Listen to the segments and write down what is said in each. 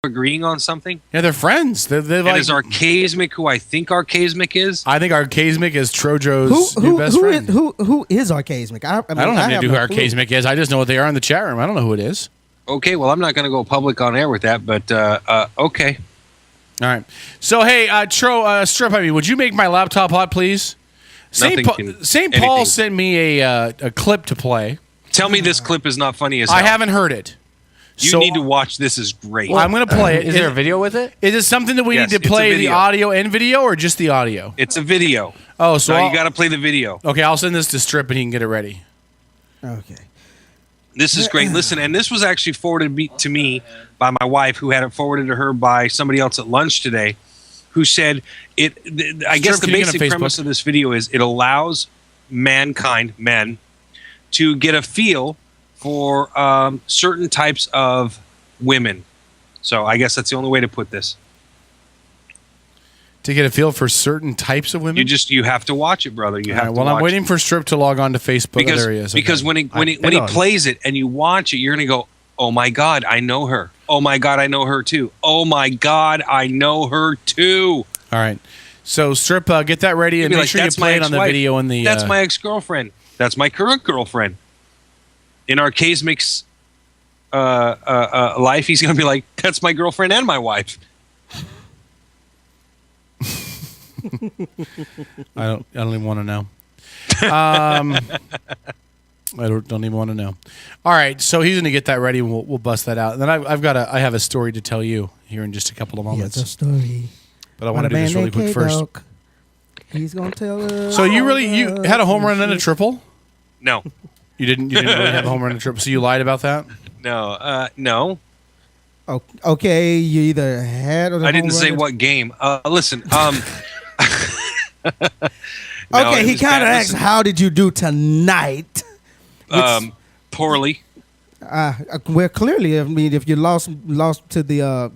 agreeing on something? Yeah, they're friends. They're And like, is Archaismic who I think Archaismic is? I think Archaismic is Trojo's new best friend. Who is Archaismic? I don't have any idea who Archaismic is. I just know what they are in the chat room. I don't know who it is. Okay, well, I'm not going to go public on air with that, but okay. All right. So, hey, Strip, would you make my laptop hot, please? St. Paul sent me a clip to play. Tell me this clip is not funny as hell. I haven't heard it. You need to watch. This is great. Well, I'm going to play it. Is there a video with it? Is it something that we need to play the audio and video, or just the audio? It's a video. Oh, so you got to play the video. Okay, I'll send this to Strip and he can get it ready. Okay. This is great. Listen, and this was actually forwarded to me by my wife, who had it forwarded to her by somebody else at lunch today, who said I guess the basic premise of this video is it allows mankind, men, to get a feel for certain types of women. So I guess that's the only way to put this. To get a feel for certain types of women? You have to watch it, brother. You have to watch I'm waiting for Strip to log on to Facebook. Because, there he is. Because when he plays it and you watch it, you're going to go, oh my God, I know her. Oh my God, I know her too. Oh my God, I know her too. All right. So Strip, get that ready and make sure you play it on the video in the... That's my ex-girlfriend. That's my current girlfriend. In Archaismic's life, he's going to be like, that's my girlfriend and my wife. I don't even want to know. I don't even want to know. All right, so he's going to get that ready, and we'll bust that out. And then I have a story to tell you here in just a couple of moments. Yes, a story. But I want to do this really quick first. He's going to tell us. So you had a home run and a triple? No. You didn't really have a home run and a triple, so you lied about that? No. No. Okay, you either had or I didn't say what game. Listen. Okay, he kind of asked, how did you do tonight? Poorly. Well, clearly, I mean, if you lost to the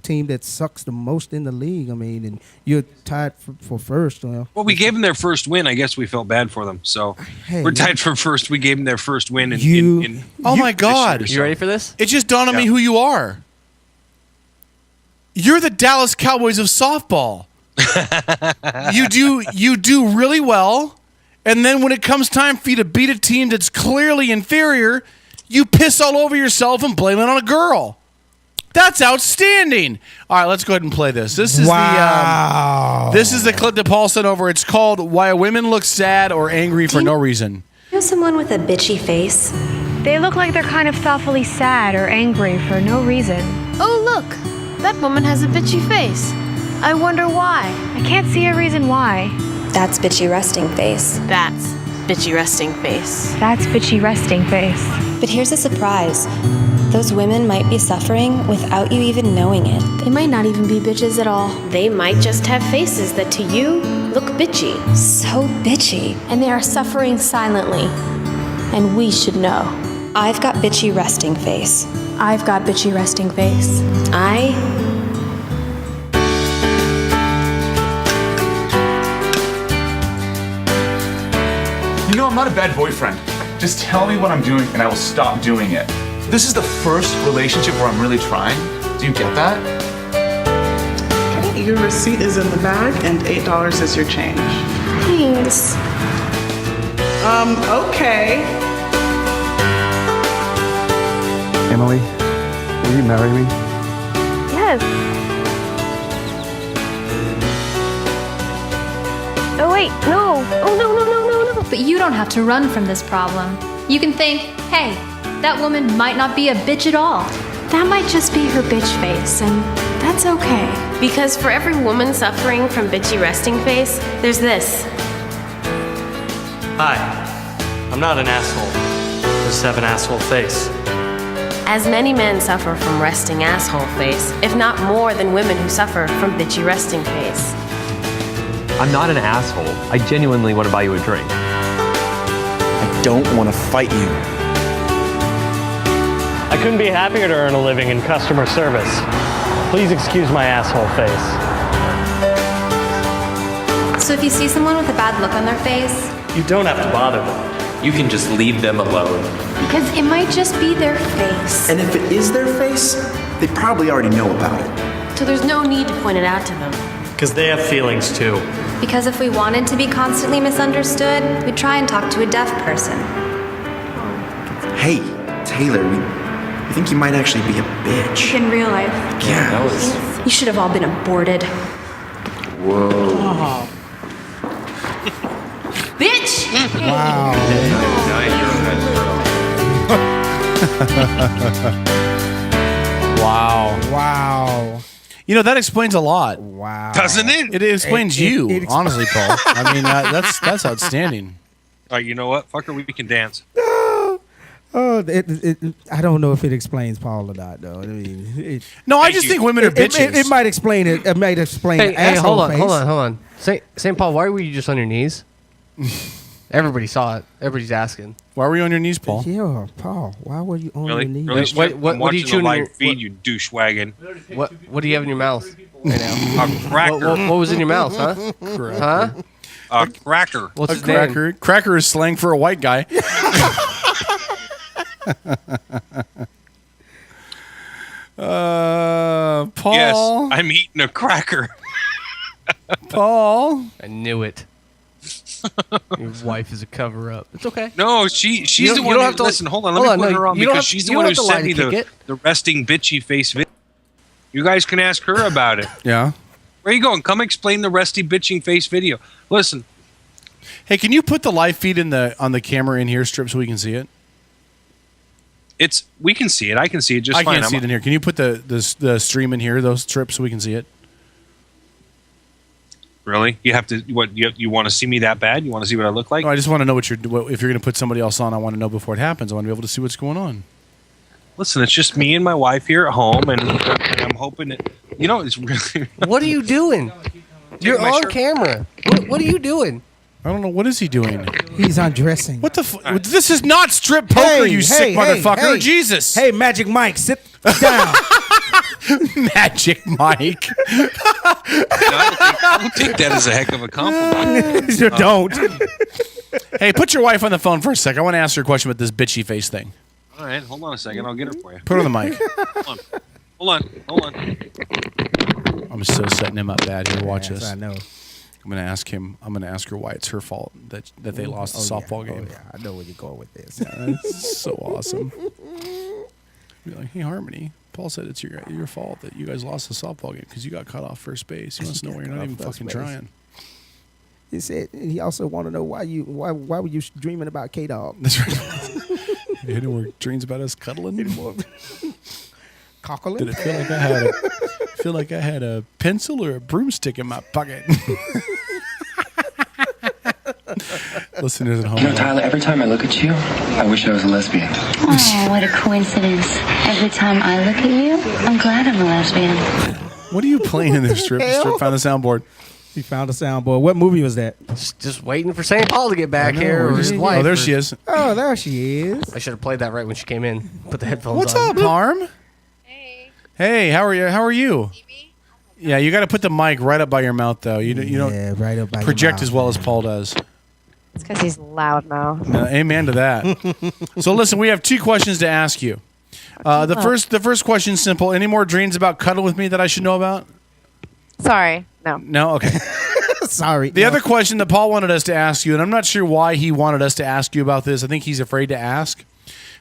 team that sucks the most in the league, I mean, and you're tied for first. Well, we gave them their first win. I guess we felt bad for them. So we're tied for first. We gave them their first win. Oh, my God. You ready for this? It just dawned on me who you are. You're the Dallas Cowboys of softball. You do really well, and then when it comes time for you to beat a team that's clearly inferior, you piss all over yourself and blame it on a girl. That's outstanding. All right, let's go ahead and play this. This is this is the clip that Paul sent over. It's called "Why Women Look Sad or Angry for No Reason." You know someone with a bitchy face? They look like they're kind of thoughtfully sad or angry for no reason. Oh, look. That woman has a bitchy face. I wonder why. I can't see a reason why. That's bitchy resting face. That's bitchy resting face. That's bitchy resting face. But here's a surprise. Those women might be suffering without you even knowing it. They might not even be bitches at all. They might just have faces that to you look bitchy. So bitchy. And they are suffering silently. And we should know. I've got bitchy resting face. I've got bitchy resting face. You know, I'm not a bad boyfriend. Just tell me what I'm doing and I will stop doing it. This is the first relationship where I'm really trying. Do you get that? Okay, your receipt is in the bag and $8 is your change. Thanks. Okay. Emily, will you marry me? Yes. Oh, wait, no. Oh, no. But you don't have to run from this problem. You can think, hey, that woman might not be a bitch at all. That might just be her bitch face, and that's okay. Because for every woman suffering from bitchy resting face, there's this. Hi, I'm not an asshole. I just have an asshole face. As many men suffer from resting asshole face, if not more than women who suffer from bitchy resting face. I'm not an asshole. I genuinely want to buy you a drink. I don't want to fight you. I couldn't be happier to earn a living in customer service. Please excuse my asshole face. So if you see someone with a bad look on their face, You don't have to bother them. You can just leave them alone. Because it might just be their face. And if it is their face, They probably already know about it. So there's no need to point it out to them. Because they have feelings too. Because if we wanted to be constantly misunderstood, we'd try and talk to a deaf person. Hey, Taylor, we think you might actually be a bitch. In real life. Yeah. That was... You should have all been aborted. Whoa. Bitch! Wow. Wow. Wow. You know, that explains a lot. Wow. Doesn't it? It explains you, honestly, Paul. I mean, that's outstanding. All right, you know what? Fucker, we can dance. I don't know if it explains Paul or not, though. I mean, No, I just think women are bitches. It might explain it. It might explain. Hey, hold asshole on. face. St. Paul, why were you just on your knees? Everybody saw it. Everybody's asking. Why were you on your knees, Paul? Yeah, Paul. Why were you on Really? your knees? Really? What I'm do you watching chew the in live your- feed, you douche wagon. What do you have in your mouth right now? A cracker. What was in your mouth, huh? Huh? A cracker. What's A his name? cracker. Cracker is slang for a white guy. Paul. Yes, I'm eating a cracker. Paul. I knew it. Your wife is a cover-up. It's okay. No, she's You the don't- one. you don't Who, have to- listen, hold on. hold Let on, me put no, her on you don't because have- she's you the one don't who have to lie sent me to kick the resting bitchy face video. You guys can ask her about it. Yeah. Where you going? Come explain the resty bitching face video. Listen. Hey, can you put the live feed on the camera in here, Strip, so we can see it? We can see it. I can see it just I fine. can't see it in here. Can you put the stream in here, those strips, so we can see it? Really? You have to. What? You want to see me that bad? You want to see what I look like? No, I just want to know if you're going to put somebody else on. I want to know before it happens. I want to be able to see what's going on. Listen, it's just me and my wife here at home, and I'm hoping that it's really. What are you doing? You're my on shirt. camera. What are you doing? I don't know. What is he doing? He's undressing. What the this is not strip poker, you sick motherfucker. Hey. Jesus. Hey, Magic Mike, sit down. Magic Mike. I don't take that as a heck of a compliment. You don't. Hey, put your wife on the phone for a sec. I want to ask her a question about this bitchy face thing. All right, hold on a second. I'll get her for you. Put her on the mic. Hold on. I'm so setting him up bad here. Watch Yes, this. I know. I'm going to ask him. I'm going to ask her why it's her fault that they lost the softball game. Oh, yeah. I know where you're going with this. That's so awesome. Be like, hey, Harmony. Paul said it's your fault that you guys lost the softball game because you got cut off first base. He wants to know why you're not even fucking trying. He said he also want to know why were you dreaming about K-Dog? That's right. You had any more dreams about us cuddling? Cockling? Did it feel like I had a pencil or a broomstick in my pocket? Listeners at home. Tyler, every time I look at you, I wish I was a lesbian. Oh, what a coincidence. Every time I look at you, I'm glad I'm a lesbian. What are you playing in this strip? Strip found the soundboard. He found a soundboard. What movie was that? Just waiting for St. Paul to get back here. Or his wife. Oh, there she is. Oh, there she is. I should have played that right when she came in. Put the headphones What's on. up, Harm? Hey, how are you? How are you? Yeah, you got to put the mic right up by your mouth, though. You don't right up by project as well as Paul does. It's because he's loud mouth. Amen to that. So listen, we have 2 questions to ask you. The first question is simple. Any more dreams about cuddle with me that I should know about? Sorry, no. No? Okay. Sorry. The other question that Paul wanted us to ask you, and I'm not sure why he wanted us to ask you about this. I think he's afraid to ask.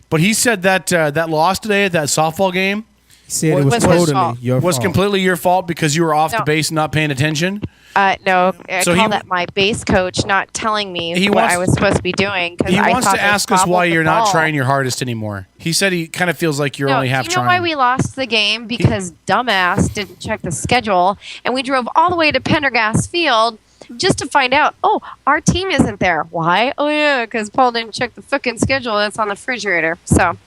But he said that that loss today at that softball game said it was totally your was fault. completely your fault because you were off the No. base and not paying attention. No, I So call he- that my base coach not telling me He what wants- I was supposed to be doing. 'Cause He I wants thought to they ask us why bobbled the you're not ball. trying your hardest anymore. He said he kind of feels like you're only half you know trying. why we lost the game? Because dumbass didn't check the schedule, and we drove all the way to Pendergast Field just to find out, oh, our team isn't there. Why? Oh, yeah, because Paul didn't check the fucking schedule that's on the refrigerator. So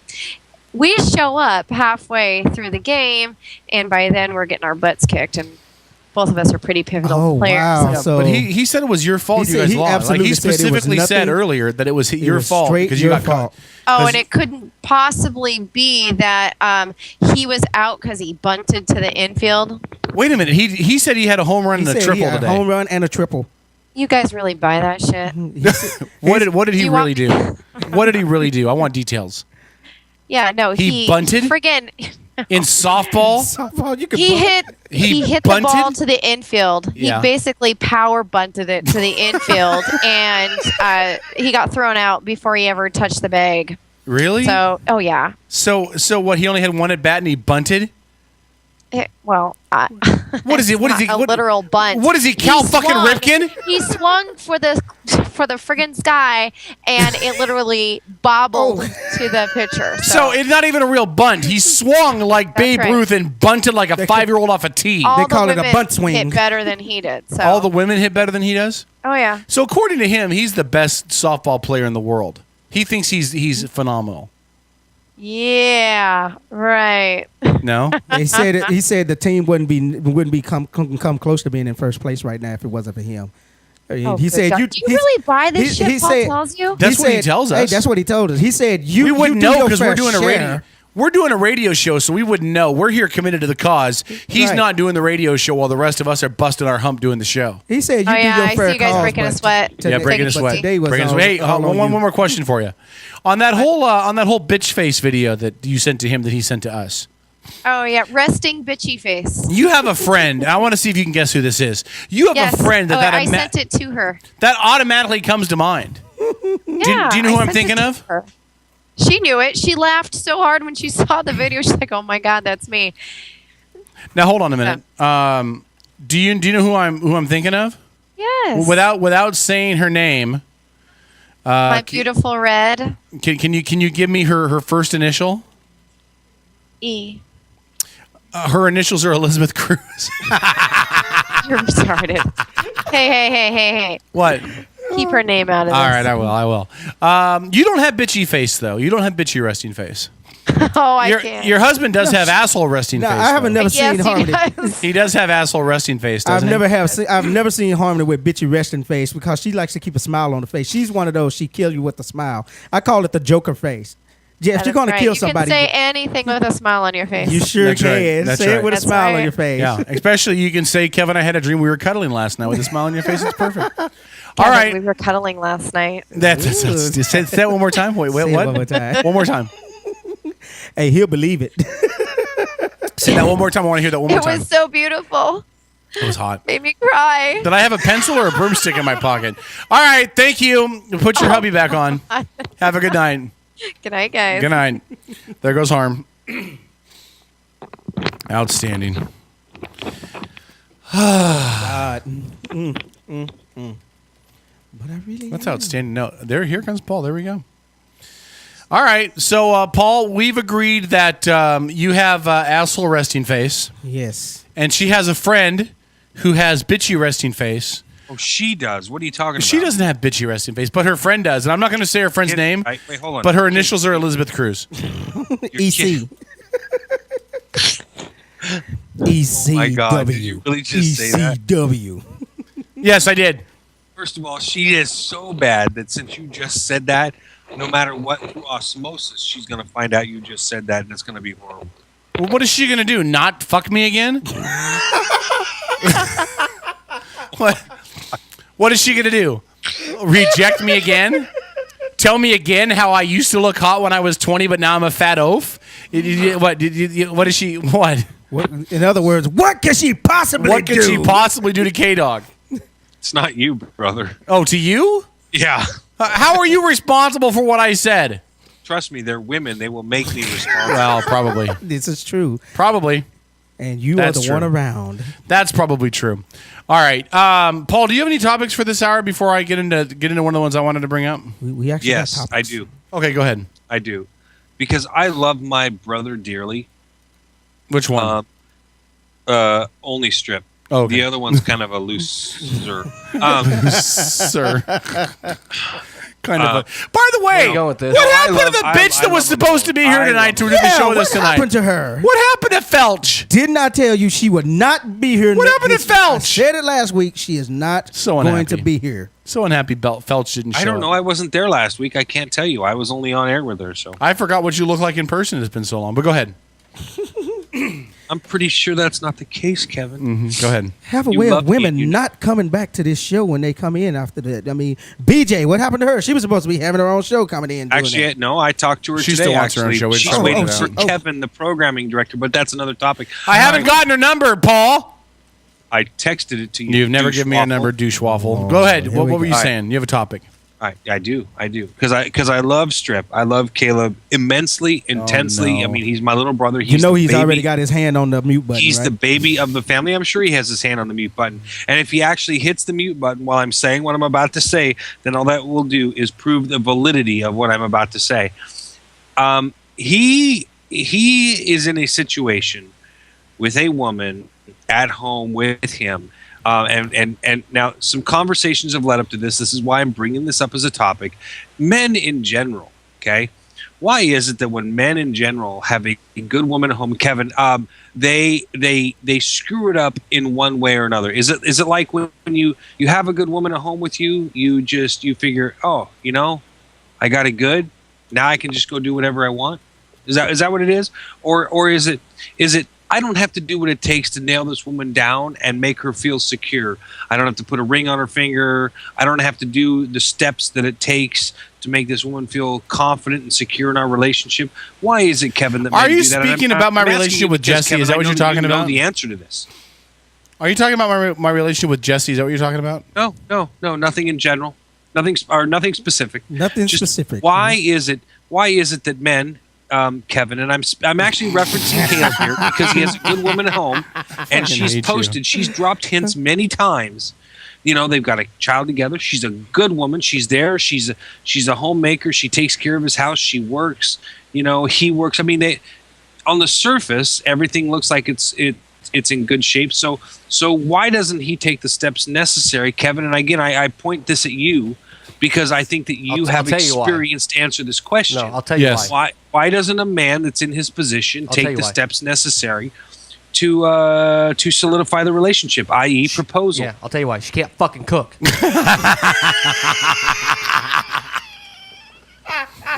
we show up halfway through the game, and by then we're getting our butts kicked, and both of us are pretty pivotal players. wow. So- So but he said it was your fault. He You said- guys he lost. Like absolutely he said it was specifically said nothing- earlier that it was it your was fault straight because you your got fault. caught. Oh, 'Cause- and it couldn't possibly be that he was out because he bunted to the infield. Wait a minute. He said he had a home run and a said he triple had a today. home run and a triple. You guys really buy that shit? What did he You really want- do? What did he really do? I want details. Yeah, no, He bunted? Friggin', In softball? Softball, you could He hit the bunted? ball to the infield. Yeah. He basically power bunted it to the infield, and he got thrown out before he ever touched the bag. Really? So, oh yeah. So what? He only had one at bat and he bunted. What is it? What is he? A literal bunt. What is he? Cal fucking Ripken? He swung for the friggin' sky, and it literally bobbled to the pitcher. So it's not even a real bunt. He swung like Babe right. Ruth and bunted like a 5-year-old off a tee. All They the call it a women bunt swing. Hit better than he did. So. All the women hit better than he does. Oh yeah. So according to him, he's the best softball player in the world. He thinks he's phenomenal. Yeah. Right. No. He said the team wouldn't come close to being in first place right now if it wasn't for him. He said, "Do you really buy this shit?" Paul tells you. That's what he tells us. Hey, that's what he told us. He said, we wouldn't know because we're doing a radio. share. We're doing a radio show, so we wouldn't know. We're here committed to the cause. He's Right. not doing the radio show while the rest of us are busting our hump doing the show. He said, Oh "You do yeah, your I fair see you guys cause, breaking a but sweat. Yeah, breaking a sweat. Today was Breaking a all- sweat. Hey, all on one you. more question for you. On that whole bitch face video that you sent to him that he sent to us. Oh yeah, resting bitchy face. You have a friend. I want to see if you can guess who this is. You have Yes. a friend that I sent it to her. that automatically comes to mind. Yeah. do you know who I I'm sent thinking it to of? her. She knew it. She laughed so hard when she saw the video. She's like, "Oh my god, that's me." Now hold on a minute. Do you know who I'm thinking of? Yes. Without saying her name. My beautiful red. Can you give me her first initial? E. Her initials are Elizabeth Cruz. You're retarded. Hey. What? Keep her name out of this. All right, I will. You don't have bitchy face though. You don't have bitchy resting face. Oh, I can't. Your husband does have asshole resting face. I haven't though. never seen Yes, Harmony. he does. He does have asshole resting face. Doesn't I've never seen Harmony with bitchy resting face because she likes to keep a smile on the face. She's one of those she kill you with a smile. I call it the Joker face. Yeah, if That you're is going to right. kill You somebody, can say anything with a smile on your face. you sure That's right. can. That's Say right. it with a That's smile on right. your face. Yeah, especially you can say, Kevin, I had a dream we were cuddling last night with a smile on your face. It's perfect. All Kevin, right. We were cuddling last night. Say that one more time. Wait, Say it what? one more time. One more time. Hey, he'll believe it. Say that one more time. I want to hear that one more It time. was so beautiful. It was hot. Made me cry. Did I have a pencil or a broomstick in my pocket? All right, thank you. Put your hubby back on. Have a good night. Good night, guys. Good night. There goes Harm. Outstanding. God. But I really That's outstanding. No, here comes Paul. There we go. All right, so Paul, we've agreed that you have asshole resting face. Yes. And she has a friend who has bitchy resting face. Oh, she does. What are you talking about? She doesn't have bitchy resting face, but her friend does. And I'm not going to say her friend's name, Wait, hold on. but her initials are Elizabeth Cruz. EC. ECW. my God, did you really just say that? ECW. Yes, I did. First of all, she is so bad that since you just said that, no matter what, through osmosis, she's going to find out you just said that, and it's going to be horrible. Well, what is she going to do? Not fuck me again? What is she going to do? Reject me again? Tell me again how I used to look hot when I was 20, but now I'm a fat oaf? What is she? What? In other words, what can she possibly do? What can she possibly do to K-Dog? It's not you, brother. Oh, to you? Yeah. How are you responsible for what I said? Trust me, they're women. They will make me responsible. Well, probably. This is true. Probably. And you That's are the true. one around. That's probably true. All right. Paul, do you have any topics for this hour before I get into one of the ones I wanted to bring up? We actually Yes, have I topics. do. Okay, go ahead. I do. Because I love my brother dearly. Which one? Only strip. Oh, okay. The other one's kind of a looser. Sir. Kind of. By the way, Where are you going with this? what No, I happened to love- the I- bitch I that was love them supposed to both. be here I tonight love to do them the show with what us tonight? happened to her? What happened to Felch? Did not tell you she would not be here. What happened to I Felch? said it last week. She is not So going unhappy. to be here. So unhappy Felch didn't show I don't know. up. I wasn't there last week. I can't tell you. I was only on air with her. So I forgot what you look like in person. It's been so long. But go ahead. I'm pretty sure that's not the case, Kevin. Go ahead. Have a You way love of women me, you- not coming back to this show when they come in after that. I mean, BJ, what happened to her? She was supposed to be having her own show coming in. doing Actually, that. no, I talked to her She today. still wants her own actually. show. It's She's fine. waiting Oh, for Kevin, the programming director, but that's another topic. I haven't gotten her number, Paul. I texted it to you. You've never given me a number, douche waffle. Go ahead. What were you go. saying? You have a topic. I do, because I love Strip. I love Caleb immensely, intensely. no. I mean, he's my little brother. You know the he's baby. already got his hand on the mute button. He's right? the baby of the family. I'm sure he has his hand on the mute button. And if he actually hits the mute button while I'm saying what I'm about to say, then all that will do is prove the validity of what I'm about to say. He is in a situation with a woman at home with him. And now some conversations have led up to this. This is why I'm bringing this up as a topic. Men in general, okay? Why is it that when men in general have a good woman at home, Kevin, they screw it up in one way or another? Is it like when you have a good woman at home with you, you figure, oh, you know, I got it good. Now I can just go do whatever I want. Is that what it is? Or is it I don't have to do what it takes to nail this woman down and make her feel secure. I don't have to put a ring on her finger. I don't have to do the steps that it takes to make this woman feel confident and secure in our relationship. Why is it, Kevin, that men Are you do that? And speaking I'm about my asking relationship you with because, Jesse? Kevin, Is that I what know you're talking you know about? the answer to this. Are you talking about my relationship with Jesse? Is that what you're talking about? No, nothing in general. Nothing specific. Nothing specific. Why is it that men, Kevin, and I'm actually referencing Caleb here because he has a good woman at home, and she's dropped hints many times. You know, they've got a child together. She's a good woman. She's there. She's a homemaker. She takes care of his house. She works. You know, he works. I mean, on the surface, everything looks like it's in good shape. So why doesn't he take the steps necessary, Kevin? And again, I point this at you because I think that you have experience to answer this question. No, I'll tell you why. Why doesn't a man that's in his position take the steps necessary to solidify the relationship, i.e. proposal? Yeah, I'll tell you why. She can't fucking cook.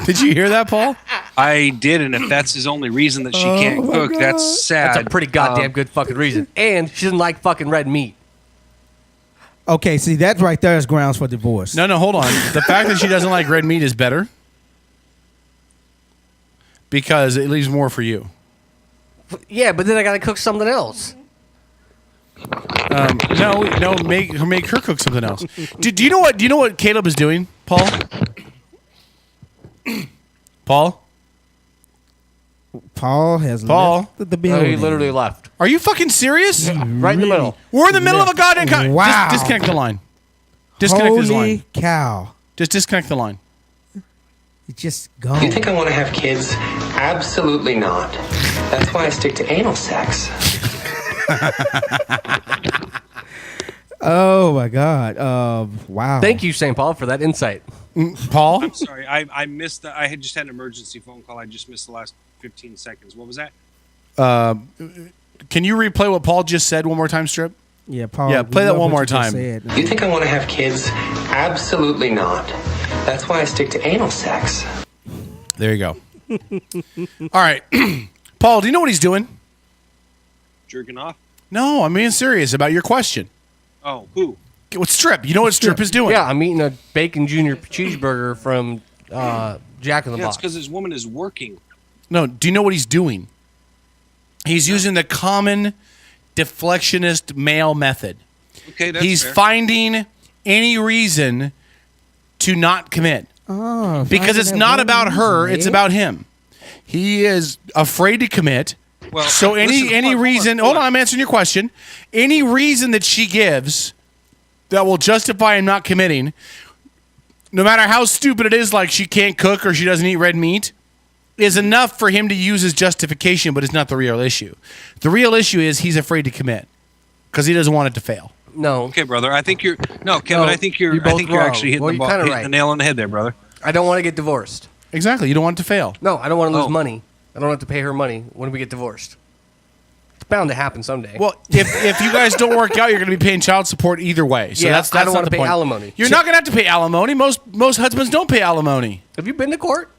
Did you hear that, Paul? I did, and if that's his only reason that she can't cook, that's sad. That's a pretty goddamn good fucking reason. And she doesn't like fucking red meat. Okay, see, that right there is grounds for divorce. No, hold on. The fact that she doesn't like red meat is better because it leaves more for you. Yeah, but then I gotta cook something else. No, make her cook something else. Do you know what? Do you know what Caleb is doing, Paul? Paul has left the building. He literally left. Are you fucking serious? Yeah, right in the middle. We're in the middle of a goddamn. Wow. Just disconnect the line. Disconnect this line. Holy cow! Just disconnect the line. Just gone. You think I want to have kids? Absolutely not. That's why I stick to anal sex. Oh my God! Wow. Thank you, St. Paul, for that insight. Paul? I'm sorry, I missed I had just had an emergency phone call. I just missed the last 15 seconds. What was that? Can you replay what Paul just said one more time, Strip? Yeah, Paul. Yeah, play that one more time. You think I want to have kids? Absolutely not. That's why I stick to anal sex. There you go. All right. Paul, do you know what he's doing? Jerking off? No, I'm being serious about your question. Oh, who? What Strip? You know what Strip is doing? Yeah, I'm eating a Bacon Jr. cheeseburger from Jack in the Yeah, Box. it's because his woman is working. No, do you know what he's doing? He's using the common deflectionist male method. Okay, that's He's fair. finding any reason to not commit. Oh, Because it's not about her, it's about him. He is afraid to commit. Well, so any hold on, reason, hold on, I'm answering your question. Any reason that she gives that will justify him not committing, no matter how stupid it is, like she can't cook or she doesn't eat red meat, is enough for him to use as justification, but it's not the real issue. The real issue is he's afraid to commit because he doesn't want it to fail. No. Okay, brother. I think you're Kevin. I think you're both you're wrong. actually hitting, Well, you're kinda hitting right. the nail on the head there, brother. I don't want to get divorced. Exactly. You don't want it to fail. No, I don't want to lose Oh. money. I don't have to pay her money when we get divorced. It's bound to happen someday. Well, if you guys don't work out, you're going to be paying child support either way. So Yeah, that's I don't not wanna the pay point. alimony. You're not going to have to pay alimony. Most husbands don't pay alimony. Have you been to court?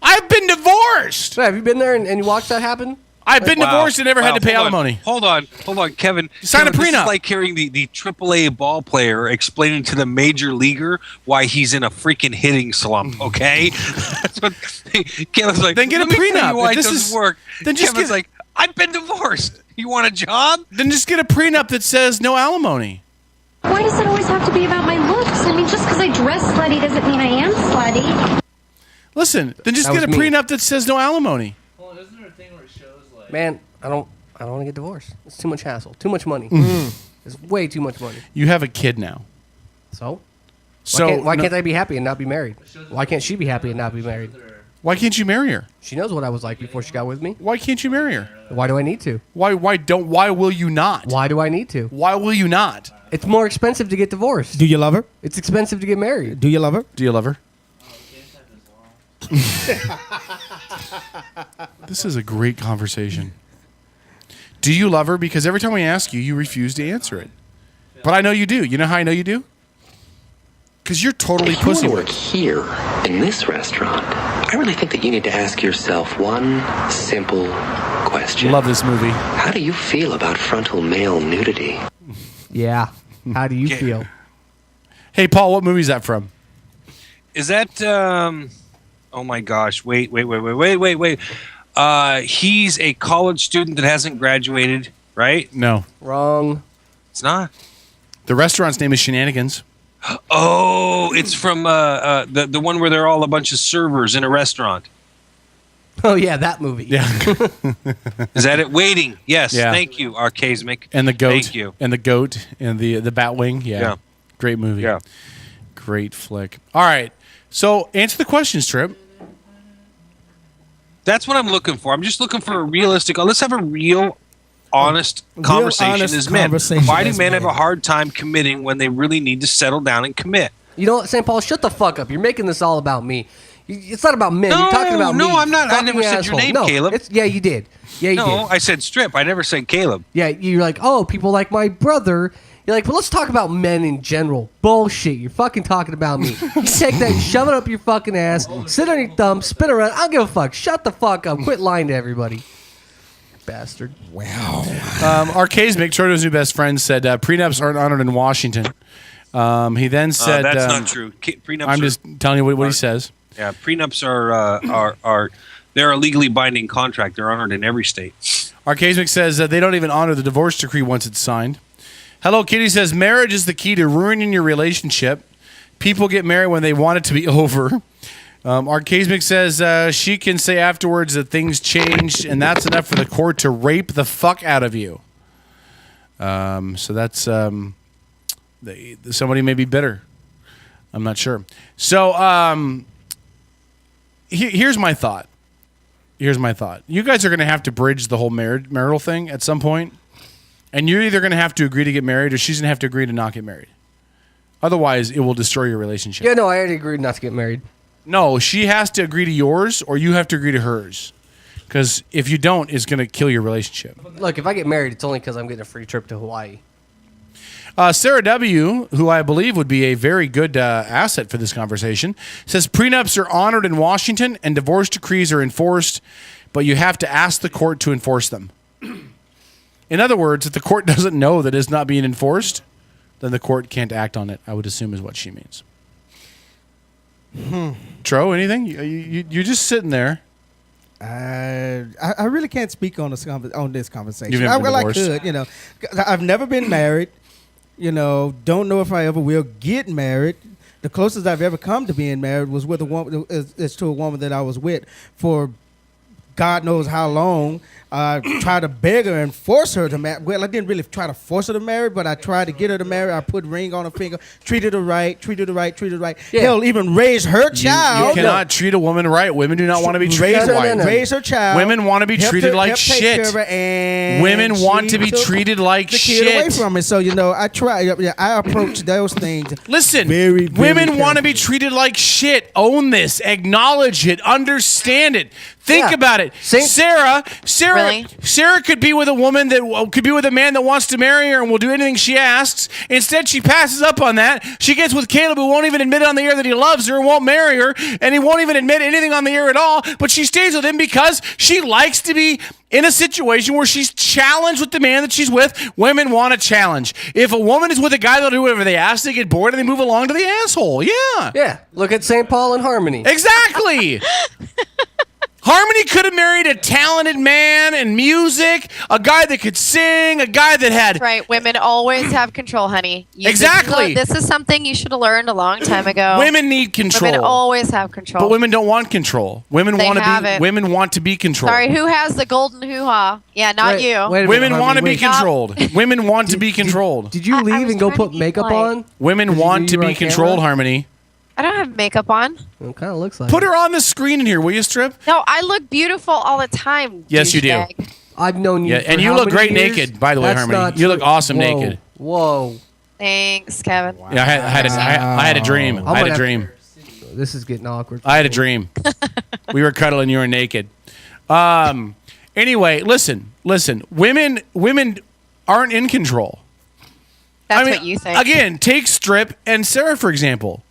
I've been divorced. Yeah, have you been there and you watched that happen? I've been divorced and never had to pay alimony. Hold on, Kevin. Sign a prenup. This is like hearing the AAA ball player explaining to the major leaguer why he's in a freaking hitting slump. Okay, that's what Kevin's like. Then get a prenup. Why it doesn't work? Then just Kevin's like, I've been divorced. You want a job? Then just get a prenup that says no alimony. Why does it always have to be about my looks? I mean, just because I dress slutty doesn't mean I am slutty. Listen, then just get a prenup that says no alimony. Well, isn't there a thing where it shows like... Man, I don't want to get divorced. It's too much hassle. Too much money. It's way too much money. You have a kid now. So why can't I be happy and not be married? Why can't she be happy and not be married? Why can't you marry her? She knows what I was like before she got with me. Why can't you marry her? Why do I need to? Why will you not? Why do I need to? Why will you not? It's more expensive to get divorced. Do you love her? It's expensive to get married. Do you love her? Do you love her? This is a great conversation. Do you love her? Because every time we ask you, you refuse to answer it. But I know you do. You know how I know you do? Because you're totally pussy. If you work here in this restaurant, I really think that you need to ask yourself one simple question. Love this movie. How do you feel about frontal male nudity? Yeah. How do you feel? Hey, Paul, what movie is that from? Is that? Oh my gosh! Wait! He's a college student that hasn't graduated, right? No. Wrong. It's not. The restaurant's name is Shenanigans. Oh, it's from the one where they're all a bunch of servers in a restaurant. Oh yeah, that movie. Yeah. Is that it? Waiting. Yes. Yeah. Thank you, Arcasmic. And the goat. Thank you. And the goat and the Batwing. Yeah. Great movie. Yeah. Great flick. All right. So answer the question, Strip. That's what I'm looking for. I'm just looking for a realistic. Let's have a real, honest conversation as men. Why do men have a hard time committing when they really need to settle down and commit? You know what, St. Paul? Shut the fuck up. You're making this all about me. It's not about men. You're talking about me. No, I'm not. I never said your name, Caleb. Yeah, you did. Yeah, you did. No, I said Strip. I never said Caleb. Yeah, you're like, oh, people like my brother. You're like, well, let's talk about men in general. Bullshit. You're fucking talking about me. You take that, shove it up your fucking ass, sit on your thumb, spin around. I don't give a fuck. Shut the fuck up. Quit lying to everybody. Bastard. Wow. Arcasmic, Troto's new best friend, said prenups aren't honored in Washington. He then said... that's not true. Prenups I'm just telling you what he says. Yeah, prenups are they're a legally binding contract. They're honored in every state. Arcasmic says they don't even honor the divorce decree once it's signed. Hello Kitty says marriage is the key to ruining your relationship. People get married when they want it to be over. Arcasmic says she can say afterwards that things changed and that's enough for the court to rape the fuck out of you. So that's somebody may be bitter. I'm not sure. So here's my thought. You guys are going to have to bridge the whole marital thing at some point. And you're either going to have to agree to get married or she's going to have to agree to not get married. Otherwise, it will destroy your relationship. Yeah, no, I already agreed not to get married. No, she has to agree to yours or you have to agree to hers. Because if you don't, it's going to kill your relationship. Look, if I get married, it's only because I'm getting a free trip to Hawaii. Sarah W., who I believe would be a very good asset for this conversation, says prenups are honored in Washington and divorce decrees are enforced, but you have to ask the court to enforce them. In other words, if the court doesn't know that it's not being enforced, then the court can't act on it, I would assume is what she means. Tro, anything? You're just sitting there. I really can't speak on this conversation. You've never been divorced? I could, I've never been married. Don't know if I ever will get married. The closest I've ever come to being married was with a woman. Is to a woman that I was with for God knows how long. I tried to beg her and force her to marry. Well, I didn't really try to force her to marry, but I tried to get her to marry. I put a ring on her finger, treated her right. Yeah. Hell, even raised her child. You cannot treat a woman right. Women do not want to be treated right. Raise her child. Women want to be treated like shit. Women want to be treated like shit. Kid away from it. So I try. I approach those things. Listen, very women want to be treated like shit. Own this. Acknowledge it. Understand it. Think about it. Sarah really? Sarah could be with a woman that could be with a man that wants to marry her and will do anything she asks. Instead, she passes up on that. She gets with Caleb, who won't even admit on the air that he loves her and won't marry her, and he won't even admit anything on the air at all. But she stays with him because she likes to be in a situation where she's challenged with the man that she's with. Women want a challenge. If a woman is with a guy, they'll do whatever they ask. They get bored and they move along to the asshole. Yeah. Yeah. Look at St. Paul and Harmony. Exactly. Harmony could have married a talented man in music, a guy that could sing, a guy that had... Right, women always have control, honey. Exactly. This is something you should have learned a long time ago. Women need control. Women always have control. But women don't want control. Women They want to have be. it. Women want to be controlled. Sorry, who has the golden hoo-ha? Yeah, not you. Women want to be controlled. Women want to be controlled. Did you leave and go put makeup on? Women want to be controlled, Harmony. I don't have makeup on. It kind of looks like Put her on the screen in here, will you, Strip? No, I look beautiful all the time. Yes, you do. douchebag. I've known you. Yeah, for and you how look many great years? naked, by the way, That's Harmony. not You look true. awesome Whoa. naked. Whoa. Thanks, Kevin. Yeah, I had a dream. I had a dream. This is getting awkward. I had a dream. We were cuddling. You were naked. Anyway, listen. Women aren't in control. That's what you think. Again, take Strip and Sarah, for example.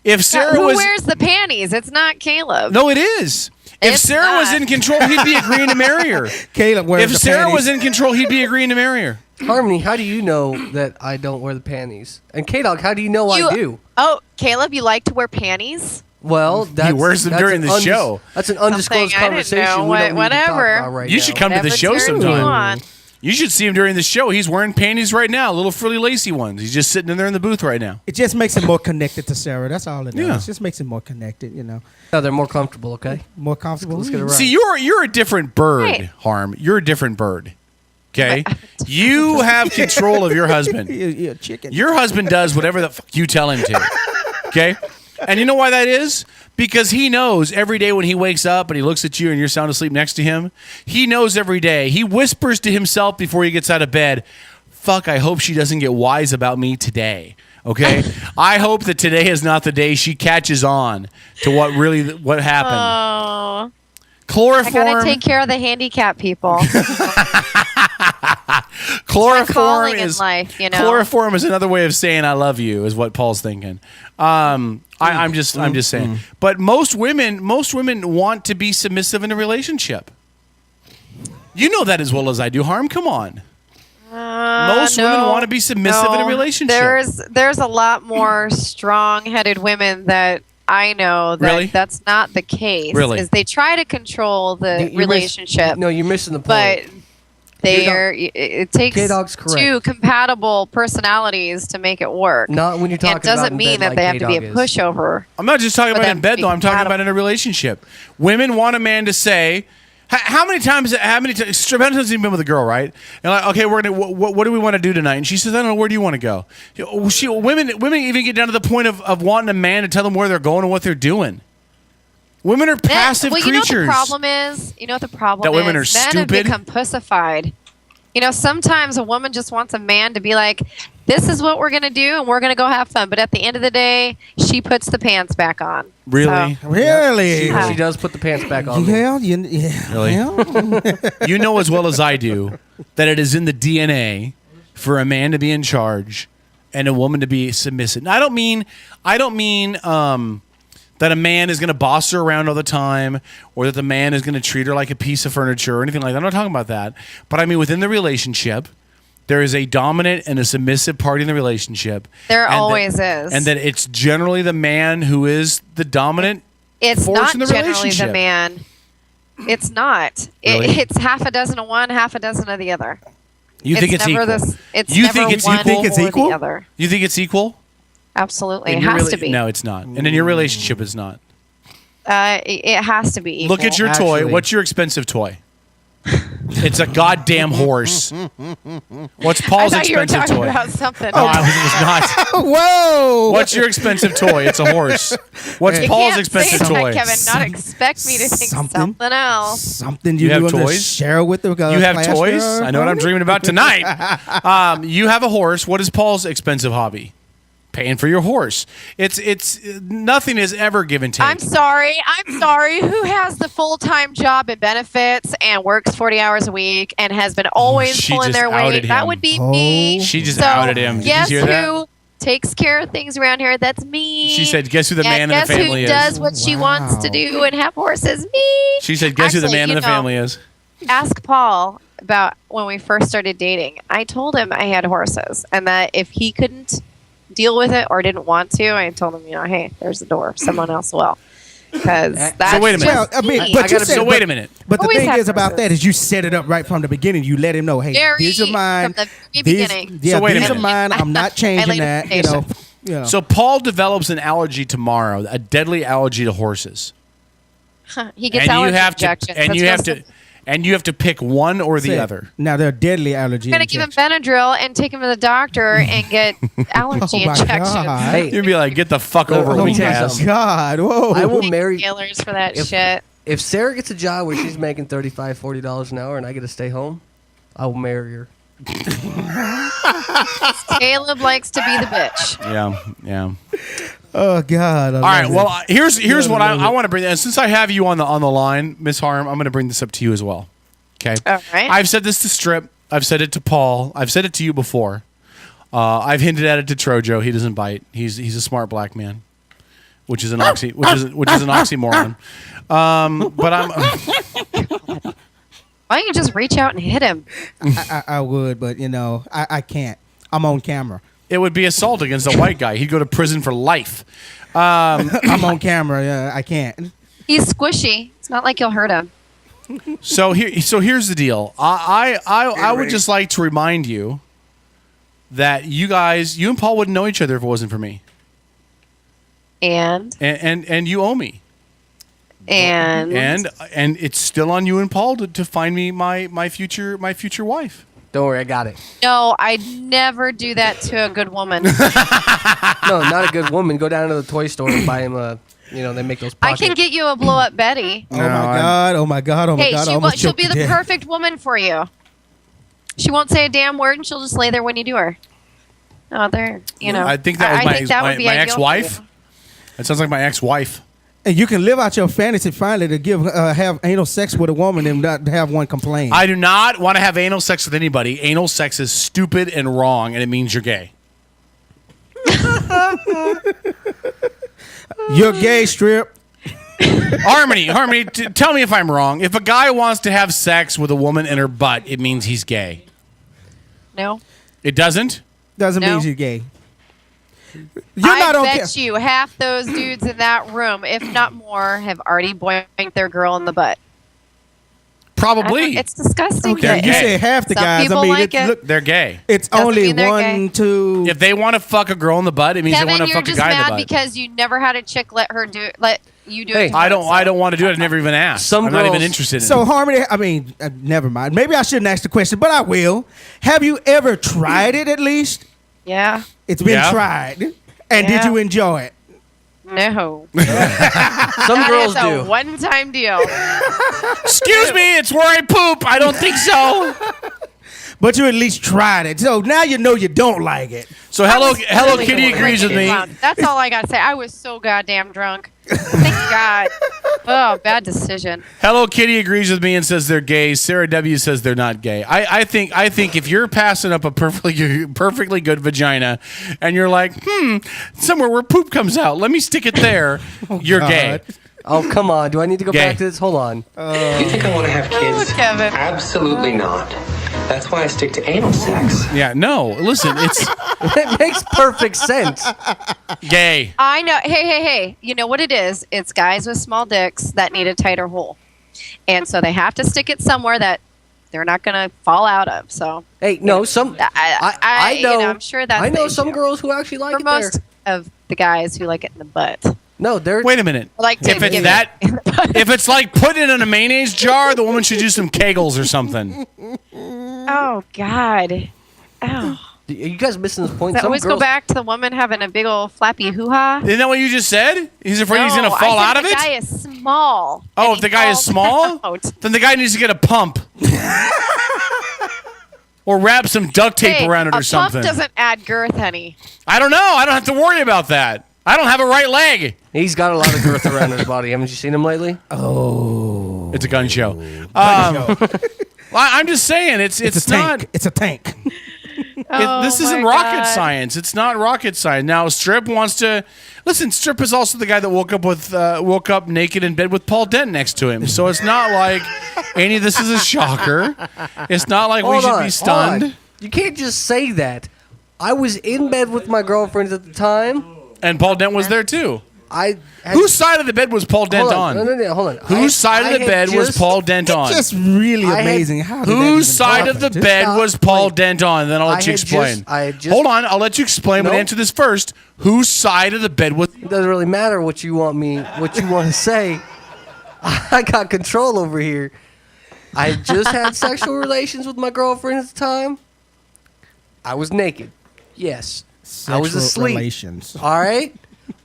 If Sarah Who was... wears the panties? It's not Caleb. No, it is. If It's Sarah was not. in control, he'd be agreeing to marry her. Caleb wears If the Sarah panties. was in control, he'd be agreeing to marry her. Harmony, how do you know that I don't wear the panties? And K-Dog, how do you know I do? Oh, Caleb, you like to wear panties? Well, that's, wears them that's during an the show. That's an undisclosed Something I didn't conversation. know. We don't need to talk Whatever. about right You now. should come to the Whatever show turns you sometime. on. You should see him during the show. He's wearing panties right now, little frilly lacy ones. He's just sitting in there in the booth right now. It just makes it more connected to Sarah. That's all it does. Yeah. It just makes it more connected, you know. No, they're more comfortable, okay? More comfortable. Let's get it right. See, you're a different bird, Right. Harm. You're a different bird. Okay? You have control of your husband. You're a chicken. Your husband does whatever the fuck you tell him to. Okay? And you know why that is? Because he knows every day when he wakes up and he looks at you and you're sound asleep next to him, he knows every day. He whispers to himself before he gets out of bed, fuck, I hope she doesn't get wise about me today. Okay? I hope that today is not the day she catches on to what happened. Oh. Chloroform. I gotta take care of the handicapped people. Chloroform calling in is life, you know? Chloroform is another way of saying I love you, is what Paul's thinking. I'm just saying. But most women want to be submissive in a relationship. You know that as well as I do. Harm, come on. Most women want to be submissive in a relationship. There's a lot more strong-headed women that I know that Really? that's not the case. Really? Is they try to control the relationship. No, you're missing the point. But K-Dog- it takes K-Dog's correct. two compatible personalities to make it work. Not when you're talking It doesn't about in mean bed that like they have to be a K-Dog is. pushover. I'm not just talking for about them in to bed, be though. I'm talking compatible. about in a relationship. Women want a man to say, how many times Strip has been with a girl, right? And like, okay, we're gonna. What do we want to do tonight? And she says, I don't know. Where do you want to go? Women even get down to the point of wanting a man to tell them where they're going and what they're doing. Women are passive well, creatures. You know what the problem is? You know what the problem That is? women are Men stupid? have become pussified. You know, sometimes a woman just wants a man to be like, this is what we're going to do, and we're going to go have fun. But at the end of the day, she puts the pants back on. Really? So, Really? She does put the pants back on. Yeah, Really? yeah. You know as well as I do that it is in the DNA for a man to be in charge and a woman to be submissive. I don't mean that a man is going to boss her around all the time, or that the man is going to treat her like a piece of furniture or anything like that. I'm not talking about that. But I mean, within the relationship, there is a dominant and a submissive party in the relationship. There and always that, is. And that it's generally the man who is the dominant it's force not in the generally relationship. the man. It's not. Really? It's half a dozen of one, half a dozen of the other. You think it's never equal? It's You never think it's one equal? or the other. You think it's equal? Absolutely. In It your has to be. No, it's not. And in your relationship, it's not. It has to be equal. Look at your toy. What's your expensive toy? It's a goddamn horse. What's Paul's I thought you were expensive talking toy? about something. No, I was not. Whoa! What's your expensive toy? It's a horse. What's You Paul's can't expensive say that, toy? Kevin, not expect me to think something else. Something You have want to toys? share with the You have class toys? or I know what I'm something? dreaming about tonight. You have a horse. What is Paul's expensive hobby? paying for your horse. It's nothing is ever give and take. I'm sorry. Who has the full-time job and benefits and works 40 hours a week and has been always pulling their weight? That would be me. She just outed him. Did guess you hear that? who takes care of things around here? That's me. She said, guess who the man in the family is? Guess who does what she wants to do and have horses? Me. She said, guess who the man in the family is? Ask Paul about when we first started dating. I told him I had horses and that if he couldn't deal with it or didn't want to, I told him, hey, there's the door. Someone else will. Because that's so wait a minute. Wait a minute. But the Always thing have is about horses. that is you set it up right from the beginning. You let him know, hey, these are mine. From the beginning. Yeah, So wait a these are minute. mine. I'm not changing laid that. You know. So Paul develops an allergy tomorrow, a deadly allergy to horses. He gets allergy injections. And you have to pick one or the Say it. other. Now they're deadly allergy. I'm going to give him Benadryl and take him to the doctor and get allergy my injections. God. Hey, You'd be like, get the fuck over let me me, tell you ass. something. God, whoa. I will marry. Tailors for that shit. If Sarah gets a job where she's making $35, $40 an hour and I get to stay home, I will marry her. Caleb likes to be the bitch. Yeah. Oh God. All right. Well, here's what I want to bring. And since I have you on the line, Miss Harm, I'm going to bring this up to you as well. Okay. All right. I've said this to Strip. I've said it to Paul. I've said it to you before. I've hinted at it to Trojo. He doesn't bite. He's a smart black man, which is an which is an oxymoron. But I'm. Why don't you just reach out and hit him? I would, but I can't. I'm on camera. It would be assault against a white guy. He'd go to prison for life. I'm on camera. Yeah, I can't. He's squishy. It's not like you'll hurt him. So here's the deal. I would just like to remind you that you and Paul wouldn't know each other if it wasn't for me. And you owe me. And it's still on you and Paul to find me my future wife. Don't worry, I got it. No, I'd never do that to a good woman. No, not a good woman. Go down to the toy store and buy him a. They make those. I can get you a blow up Betty. Oh my God. Hey, she'll be the perfect woman for you. She won't say a damn word, and she'll just lay there when you do her. Oh, there. I think that was would be my ideal for ex-wife. you. That sounds like my ex-wife. And you can live out your fantasy finally to have anal sex with a woman and not have one complain. I do not want to have anal sex with anybody. Anal sex is stupid and wrong, and it means you're gay. You're gay, Strip. Harmony, tell me if I'm wrong. If a guy wants to have sex with a woman in her butt, it means he's gay. No. It doesn't? Doesn't No. mean he's gay. I bet you half those dudes in that room, if not more, have already boinked their girl in the butt. Probably. It's disgusting. Okay, you say half the Some guys. people I mean, like it. look, They're gay. it's Doesn't only mean they're gay. 1, 2. If they want to fuck a girl in the butt, it means they Kevin, want to you're fuck a just guy in the mad butt. because you never had a chick let you do Hey, it. to I her, don't so- want to do it. I've never even asked. I'm not even interested in So it. Harmony, never mind. Maybe I shouldn't ask the question, but I will. Have you ever tried it at least? Yeah. It's been Yeah. tried. And did Yeah. you enjoy it? No. Some That girls is a do. one-time deal. Excuse me, it's where I poop. I don't think so. But you at least tried it. So now you know you don't like it. So Hello Really Kitty good agrees with me. round. That's all I got to say. I was so goddamn drunk. Thank God. Oh, bad decision. Hello Kitty agrees with me and says they're gay. Sarah W says they're not gay. I think if you're passing up a perfectly good vagina and you're like, somewhere where poop comes out, let me stick it there, you're gay. Oh, come on. Do I need to go Gay. back to this? Hold on. You think I want to have kids? Kevin. Absolutely not. That's why I stick to anal sex. Yeah, no. Listen, it's It makes perfect sense. gay. I know. Hey. You know what it is? It's guys with small dicks that need a tighter hole. And so they have to stick it somewhere that they're not going to fall out of. So, Hey, no, some. I know. I'm sure that's I know the some issue. girls who actually like For it there. most of the guys who like it in the butt. No, they're. Wait a minute. Like If it's that, if it's like putting it in a mayonnaise jar, the woman should do some Kegels or something. Oh, God. Oh. Are you guys missing this point? Does that Some always girls, go back to the woman having a big old flappy hoo-ha? Isn't that what you just said? He's afraid he's going to No, fall I said out of the it? guy is small. Oh, and if the guy is falls small, out. then the guy needs to get a pump. Or wrap some duct tape Hey, around it or something. A pump doesn't add girth, honey. I don't know. I don't have to worry about that. I don't have a right leg. He's got a lot of girth around his body. Haven't you seen him lately? Oh. It's a gun show. I'm just saying, it's not. It's a tank. This isn't rocket science. It's not rocket science. Now, Strip wants to listen. Strip is also the guy that woke up naked in bed with Paul Dent next to him. So it's not like any of this is a shocker. It's not like we should be stunned. You can't just say that. I was in bed with my girlfriend at the time, and Paul Dent was there too. Whose side of the bed was Paul Dent on? No, hold on. Whose side of the bed was Paul Dent on? It's just really amazing. Whose side of the bed was Paul Dent on? Then I'll let you explain. Hold on, I'll let you explain. But answer this first. Whose side of the bed was? It doesn't really matter what you want to say. I got control over here. I just had sexual relations with my girlfriend at the time. I was naked. Yes. I was asleep. Relations. All right.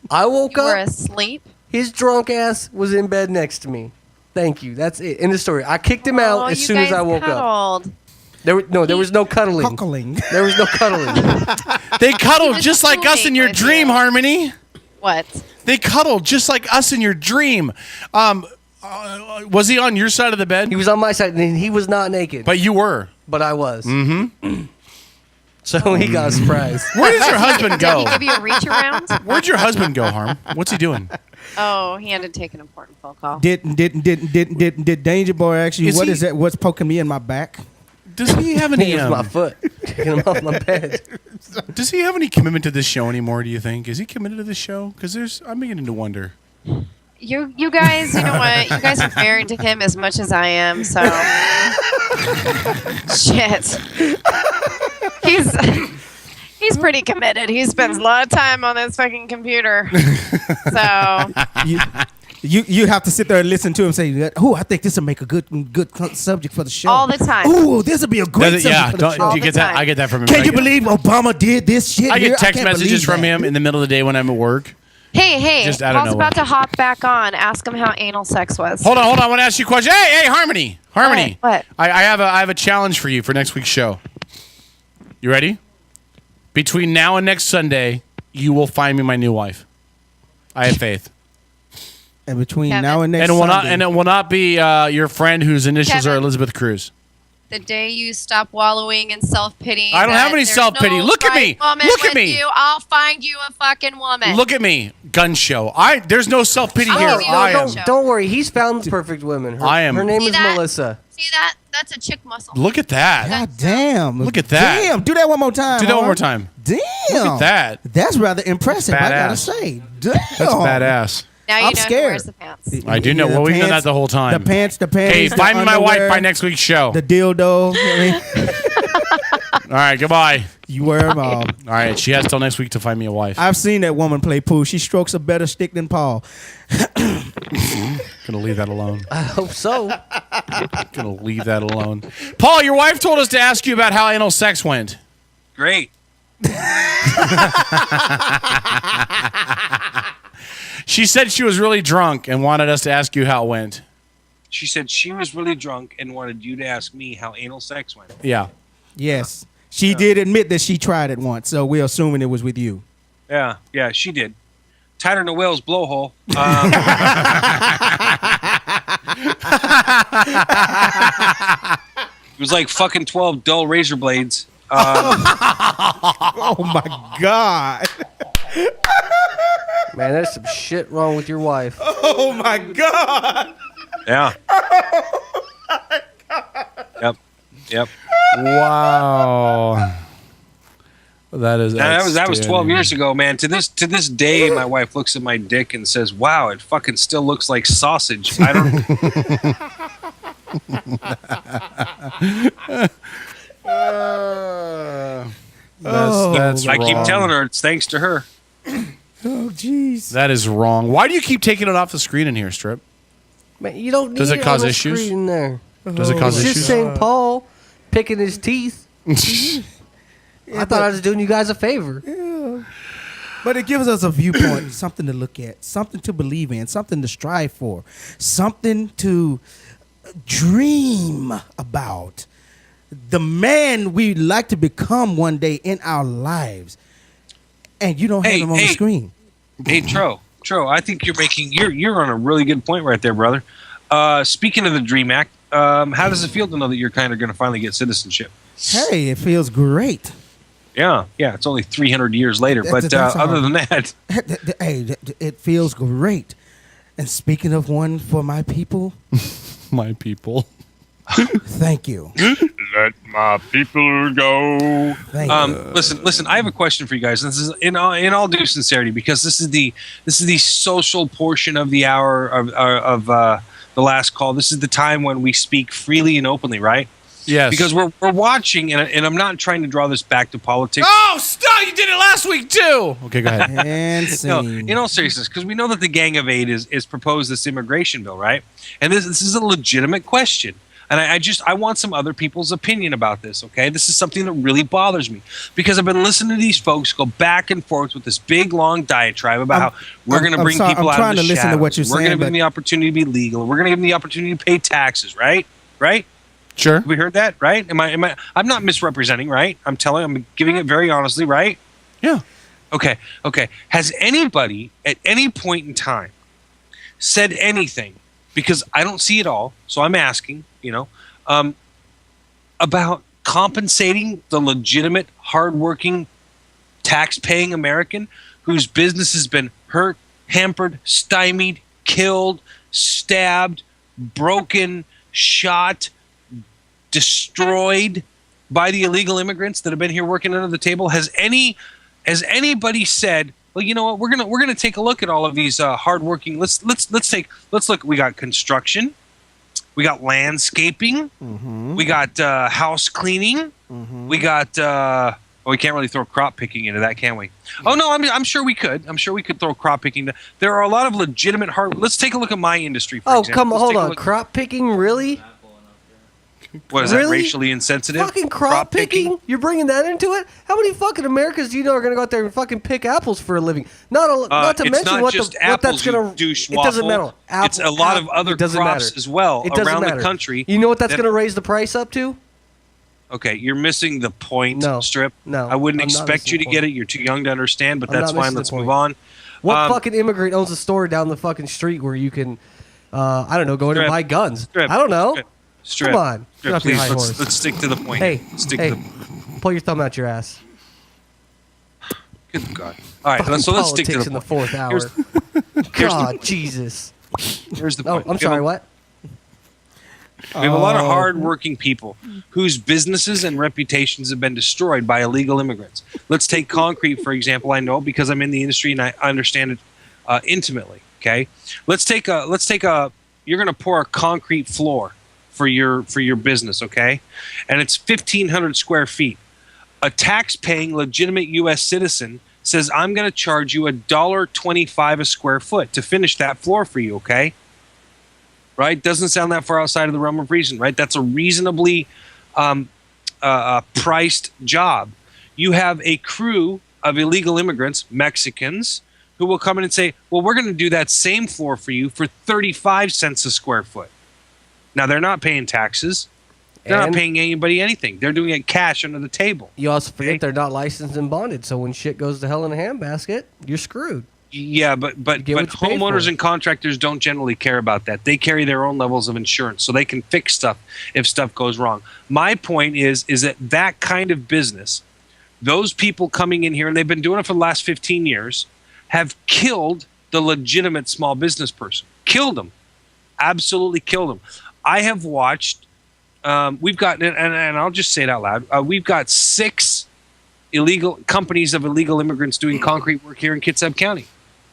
I woke up. You were asleep? His drunk ass was in bed next to me. Thank you. That's it. End of story. I kicked him out as soon as I woke up. There was no cuddling. There was no cuddling. They cuddled just like us in your dream, Harmony. What? They cuddled just like us in your dream. Was he on your side of the bed? He was on my side, and he was not naked. But you were. But I was. Mm-hmm. So he got a surprise. Where did your husband go? Did he give you a reach around? Where'd your husband go, Harm? What's he doing? Oh, he had to take an important phone call. Did Danger Boy ask you what is that? What's poking me in my back? Does he have any? It was my foot taking him off my bed. Does he have any commitment to this show anymore? Do you think? Is he committed to this show? Because I'm beginning to wonder. You guys, you know what? You guys are married to him as much as I am, so shit. He's pretty committed. He spends a lot of time on this fucking computer. So you have to sit there and listen to him say, "Oh, I think this will make a good subject for the show." All the time. Oh, this will be a great subject for the show. Do you get that? I get that from him. Can you believe Obama did this shit? I here? get text can't messages believe from him in the middle of the day when I'm at work. Hey, Just out of Paul's nowhere. about to hop back on. Ask him how anal sex was. Hold on. I want to ask you a question. Hey, Harmony. What? I have a challenge for you for next week's show. You ready? Between now and next Sunday, you will find me my new wife. I have faith. And between now and next Sunday, it will not be your friend whose initials are Elizabeth Cruz. The day you stop wallowing in self-pity. I don't have any self-pity. Look at me. Look at me. I'll find you a fucking woman. Look at me. Gun show. There's no self-pity here. Don't worry. He's found the perfect woman. Her name is Melissa. See that? That's a chick muscle. Look at that. God damn. Look at that. Damn. Do that one more time. Do that one more time. Damn. Look at that. That's rather impressive. I gotta Badass. say. Damn. That's badass. Now you I'm know scared. who wears the pants. I do know. Yeah, Well, we've done pants- that the whole time. The pants, the Hey, panties. find me the my wife underwear, by next week's show. The dildo. I mean, All right, goodbye. you wear them all. All right, she has till next week to find me a wife. I've seen that woman play pool. She strokes a better stick than Paul. Gonna leave that alone. I hope so. Gonna leave that alone. Paul, your wife told us to ask you about how anal sex went. Great. She said she was really drunk and wanted us to ask you how it went. She said she was really drunk and wanted you to ask me how anal sex went. Yeah. Yes. She did admit that she tried it once, so we're assuming it was with you. Yeah, she did. Tighter than a whale's blowhole. It was like fucking 12 dull razor blades. Oh my God. Man, there's some shit wrong with your wife. Oh my God. Yeah. Yep. Wow. That is that was 12 years ago, man. To this day, my wife looks at my dick and says, "Wow, it fucking still looks like sausage." I don't. That's I keep wrong. telling her it's thanks to her. Oh jeez. That is wrong. Why do you keep taking it off the screen in here, Strip? Man, you don't need Does it cause on the issues? screen in there. Does it cause It's issues? just St. Paul picking his teeth. I thought I was doing you guys a favor. Yeah. But it gives us a viewpoint, something to look at, something to believe in, something to strive for, something to dream about. the man we like to become one day in our lives, and you don't have him on the screen. Hey, Tro, I think you're on a really good point right there, brother. Speaking of the DREAM Act, how does it feel to know that you're kind of going to finally get citizenship? Hey, it feels great. Yeah, it's only 300 years later, but other than that, hey, it feels great. And speaking of one for my people, my people. Thank you. Let my people go. Thank you. Listen. I have a question for you guys. This is in all due sincerity, because this is the social portion of the hour of the last call. This is the time when we speak freely and openly, right? Yes. Because we're watching, and I'm not trying to draw this back to politics. Oh, stop! You did it last week too. Okay, go ahead. And no, in all seriousness, because we know that the Gang of Eight is proposed this immigration bill, right? And this is a legitimate question. And I want some other people's opinion about this, okay? This is something that really bothers me, because I've been listening to these folks go back and forth with this big, long diatribe about how we're going to bring people out of the listen to what you're We're going to give them the opportunity to be legal. We're going to give them the opportunity to pay taxes, right? Right? Sure. Have we heard that, right? Am I? I'm not misrepresenting, right? I'm giving it very honestly, right? Yeah. Okay. Has anybody at any point in time said anything, because I don't see it all, so I'm asking, about compensating the legitimate, hardworking, tax-paying American whose business has been hurt, hampered, stymied, killed, stabbed, broken, shot, destroyed by the illegal immigrants that have been here working under the table? Has anybody said, well, you know what, we're gonna take a look at all of these hardworking. Let's look. We got construction, we got landscaping, we got house cleaning, we got. We can't really throw crop picking into that, can we? Oh no, I'm sure we could. I'm sure we could throw crop picking. There are a lot of legitimate hard. Let's take a look at my industry. For example. Come on, hold on. Crop picking, really? What is that, racially insensitive? Fucking crop picking? You're bringing that into it? How many fucking Americans do you know are going to go out there and fucking pick apples for a living? Not to mention what that's going to. It doesn't matter. It's a lot of other crops as well around the country. You know what that's going to raise the price up to? Okay, you're missing the point, Strip. No, I wouldn't expect you to get it. You're too young to understand, but that's fine. Let's move on. What fucking immigrant owns a store down the fucking street where you can, I don't know, go in and buy guns? I don't know. Strip. Come on. Strip, please, let's stick to the point. Hey, pull your thumb out your ass. Good God. All right, so let's stick to the in the fourth hour. God, Jesus. Here's the point. I'm sorry, what? We have a lot of hard-working people whose businesses and reputations have been destroyed by illegal immigrants. Let's take concrete, for example. I know because I'm in the industry and I understand it intimately. Okay, let's take a. You're going to pour a concrete floor for your business, okay? And it's 1,500 square feet. A tax-paying, legitimate U.S. citizen says, I'm going to charge you $1.25 a square foot to finish that floor for you, okay? Right? Doesn't sound that far outside of the realm of reason, right? That's a reasonably priced job. You have a crew of illegal immigrants, Mexicans, who will come in and say, well, we're going to do that same floor for you for 35 cents a square foot. Now, they're not paying taxes. They're not paying anybody anything. They're doing it cash under the table. You also forget they're not licensed and bonded, so when shit goes to hell in a handbasket, you're screwed. Yeah, but homeowners and contractors don't generally care about that. They carry their own levels of insurance, so they can fix stuff if stuff goes wrong. My point is that kind of business, those people coming in here, and they've been doing it for the last 15 years, have killed the legitimate small business person. Killed them. Absolutely killed them. I have watched, we've got, and I'll just say it out loud, we've got 6 illegal companies of illegal immigrants doing concrete work here in Kitsap County.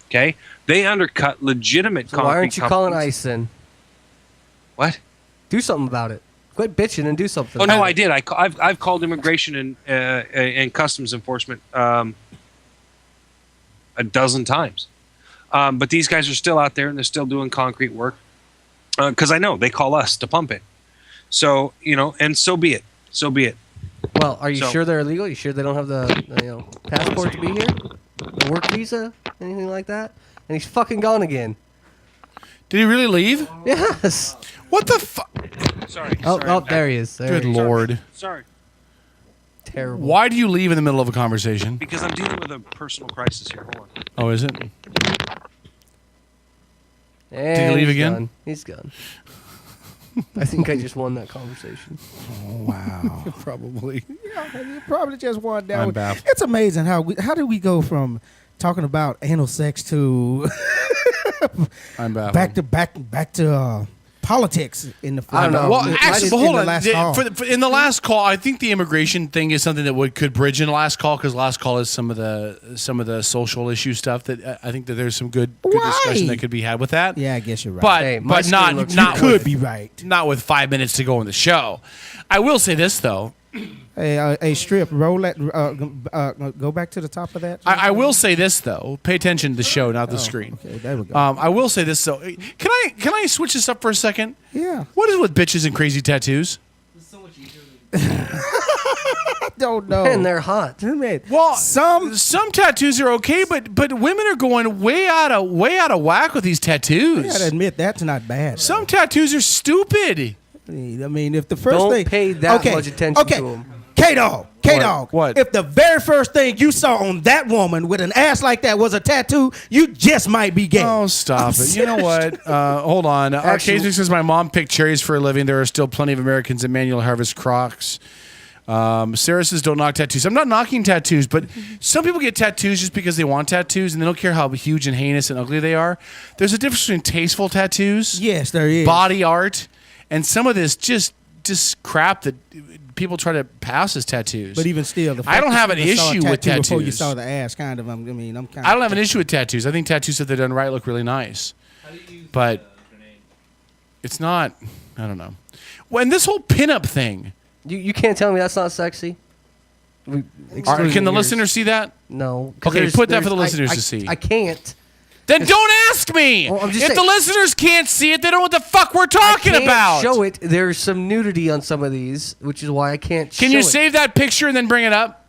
Okay? They undercut legitimate concrete why aren't you companies. calling ICE in? What? Do something about it. Quit bitching and do something. Oh, no, I did. I've called immigration and customs enforcement a dozen times. But these guys are still out there and they're still doing concrete work. Because I know they call us to pump it. So, and so be it. So be it. Well, are you sure they're illegal? You sure they don't have the passport to be here? The work visa? Anything like that? And he's fucking gone again. Did he really leave? Yes. What the fuck? Sorry. Oh, there he is. There Good he is. Lord. Sorry. Terrible. Why do you leave in the middle of a conversation? Because I'm dealing with a personal crisis here. Hold on. Oh, is it? And Did he leave he's again? Gone. He's gone. I think I just won that conversation. Oh, wow. Probably. You probably just won that I'm one. baffled. It's amazing how do we go from talking about anal sex to I'm baffled. back to politics in the. I don't know. Well, actually, but hold on. Last call. In the last call, I think the immigration thing is something that could bridge in the last call, because last call is some of the social issue stuff that I think that there's some good discussion that could be had with that. Yeah, I guess you're right. But Hey, but not you could be right. Not with 5 minutes to go on the show. I will say this though. Hey, Strip, roll that. Go back to the top of that. I will say this though. Pay attention to the show, not the screen. Okay, there we go. I will say this though. Can I switch this up for a second? Yeah. What is with bitches and crazy tattoos? Don't know. And they're hot. Well, some tattoos are okay, but women are going way out of whack with these tattoos. I gotta admit that's not bad. Some tattoos are stupid. I mean, if the first Don't thing pay that much attention to them. K-Dog. What? If the very first thing you saw on that woman with an ass like that was a tattoo, you just might be gay. Oh, stop it. You know what? Hold on. Arcade says my mom picked cherries for a living. There are still plenty of Americans that manual harvest Crocs. Sarah says don't knock tattoos. I'm not knocking tattoos, but some people get tattoos just because they want tattoos and they don't care how huge and heinous and ugly they are. There's a difference between tasteful tattoos. Yes, there is. Body art. And some of this just crap that people try to pass as tattoos. But even still, the fact I don't have an that you saw a issue with tattoos. before you saw the ass, kind of. I'm kind of. I don't have an issue with tattoos. I think tattoos, if they're done right, look really nice. But it's not. I don't know. Well, and this whole pinup thing. You can't tell me that's not sexy. Can the listeners see that? No. Okay, put that for the listeners to see. I can't. Then don't ask me. Well, I'm just if saying, the listeners can't see it, they don't know what the fuck we're talking about. Show it. There's some nudity on some of these, which is why I can't. Can show you it. save that picture and then bring it up?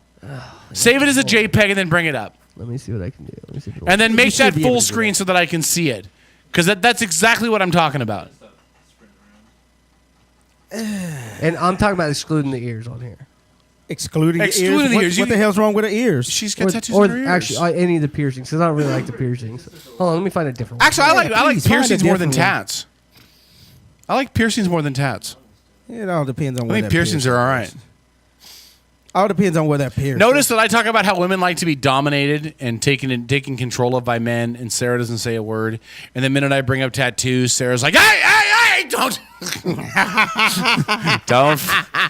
Save it as a JPEG and then bring it up. Let me see what I can do. Let me see And then make that full screen so that I can see it, because that's exactly what I'm talking about. And I'm talking about excluding the ears on here. Excluding the Excluding ears. What the hell's wrong with her ears? She's got tattoos Or on her ears. actually, any of the piercings, because I don't really like the piercings. Hold on, let me find a different one. Actually, I like please, find a piercings more than different one. tats. I like piercings more than tats. It all depends on I where think that piercings are all right. All depends on where that piercing. Notice that I talk about how women like to be dominated and taken control of by men, and Sarah doesn't say a word. And the minute I bring up tattoos, Sarah's like, "Hey, don't,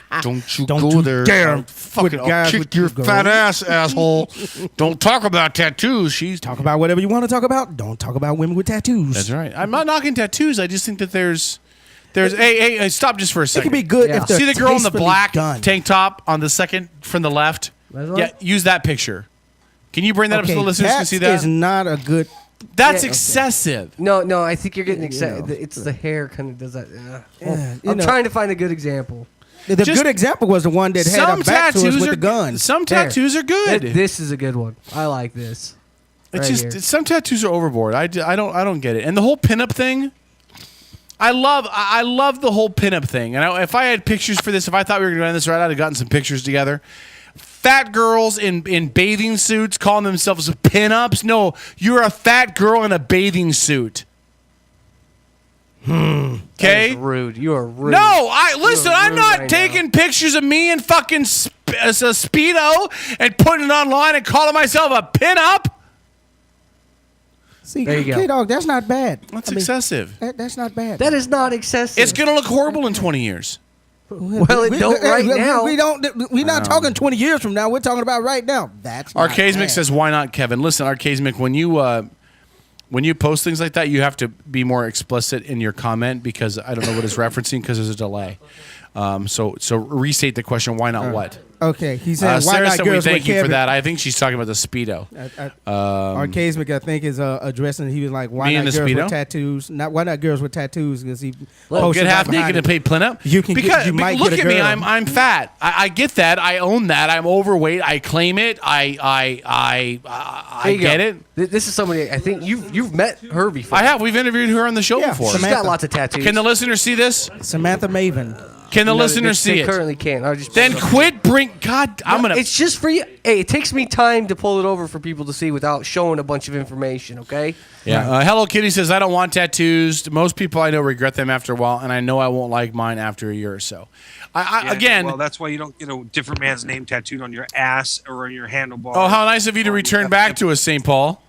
don't you go there, dare fucking I'll kick your fat ass, asshole! Don't talk about tattoos." She's talk about whatever you want to talk about. Don't talk about women with tattoos. That's right. I'm not knocking tattoos. I just think that there's hey, stop just for a second. It could be good if they're See the girl in the tastefully black done. tank top on the second from the left? Yeah, use that picture. Can you bring that up so the listeners can see that? Is not a good. That's excessive. No, I think you're getting excessive. It's the hair kind of does that. I'm know. trying to find a good example. The good example was the one that had a back to us with the gun. Some tattoos are good. This is a good one. I like this. It's Right just here. some tattoos are overboard. I don't get it. And the whole pinup thing. I love the whole pinup thing. And if I had pictures for this, if I thought we were going to do this right, I'd have gotten some pictures together. Fat girls in bathing suits calling themselves pinups. No, you're a fat girl in a bathing suit. Okay? That is rude. You are rude. No, listen. You are I'm rude not right taking pictures of me in fucking a Speedo and putting it online and calling myself a pinup. See, There you go. K-Dog, that's not bad. That's excessive. That's not bad. That is not excessive. It's gonna look horrible in 20 years. Well, it don't right now. We're not talking 20 years from now. We're talking about right now. That's not Arcasmic bad. says, "Why not, Kevin?" Listen, Arcasmic, when you post things like that, you have to be more explicit in your comment because I don't know what it's referencing because there's a delay. So restate the question. Why not what? Okay, he said, "Why Sarah not said girls we with thank you for Kevin?" that. I think she's talking about the Speedo. Arcade I think is addressing. He was like, "Why Me not and the girls Speedo? with tattoos? Why not girls with tattoos?" Because he Get half naked and pay plintup. You can because you might look get a at me. girl. I'm fat. I get that. I own that. I'm overweight. I claim it. I get it. This is somebody I think you've met her before. I have. We've interviewed her on the show before. She's got lots of tattoos. Can the listener see this? Samantha Maven. Can the listener they see it? Currently can't. Then quit. God, I'm gonna. It's just for you. Hey, it takes me time to pull it over for people to see without showing a bunch of information. Okay. Yeah. Hello Kitty says I don't want tattoos. Most people I know regret them after a while, and I know I won't like mine after a year or so. Again. Well, that's why you don't get a different man's name tattooed on your ass or on your handlebar. Oh, how nice of you to return back to us, St. Paul.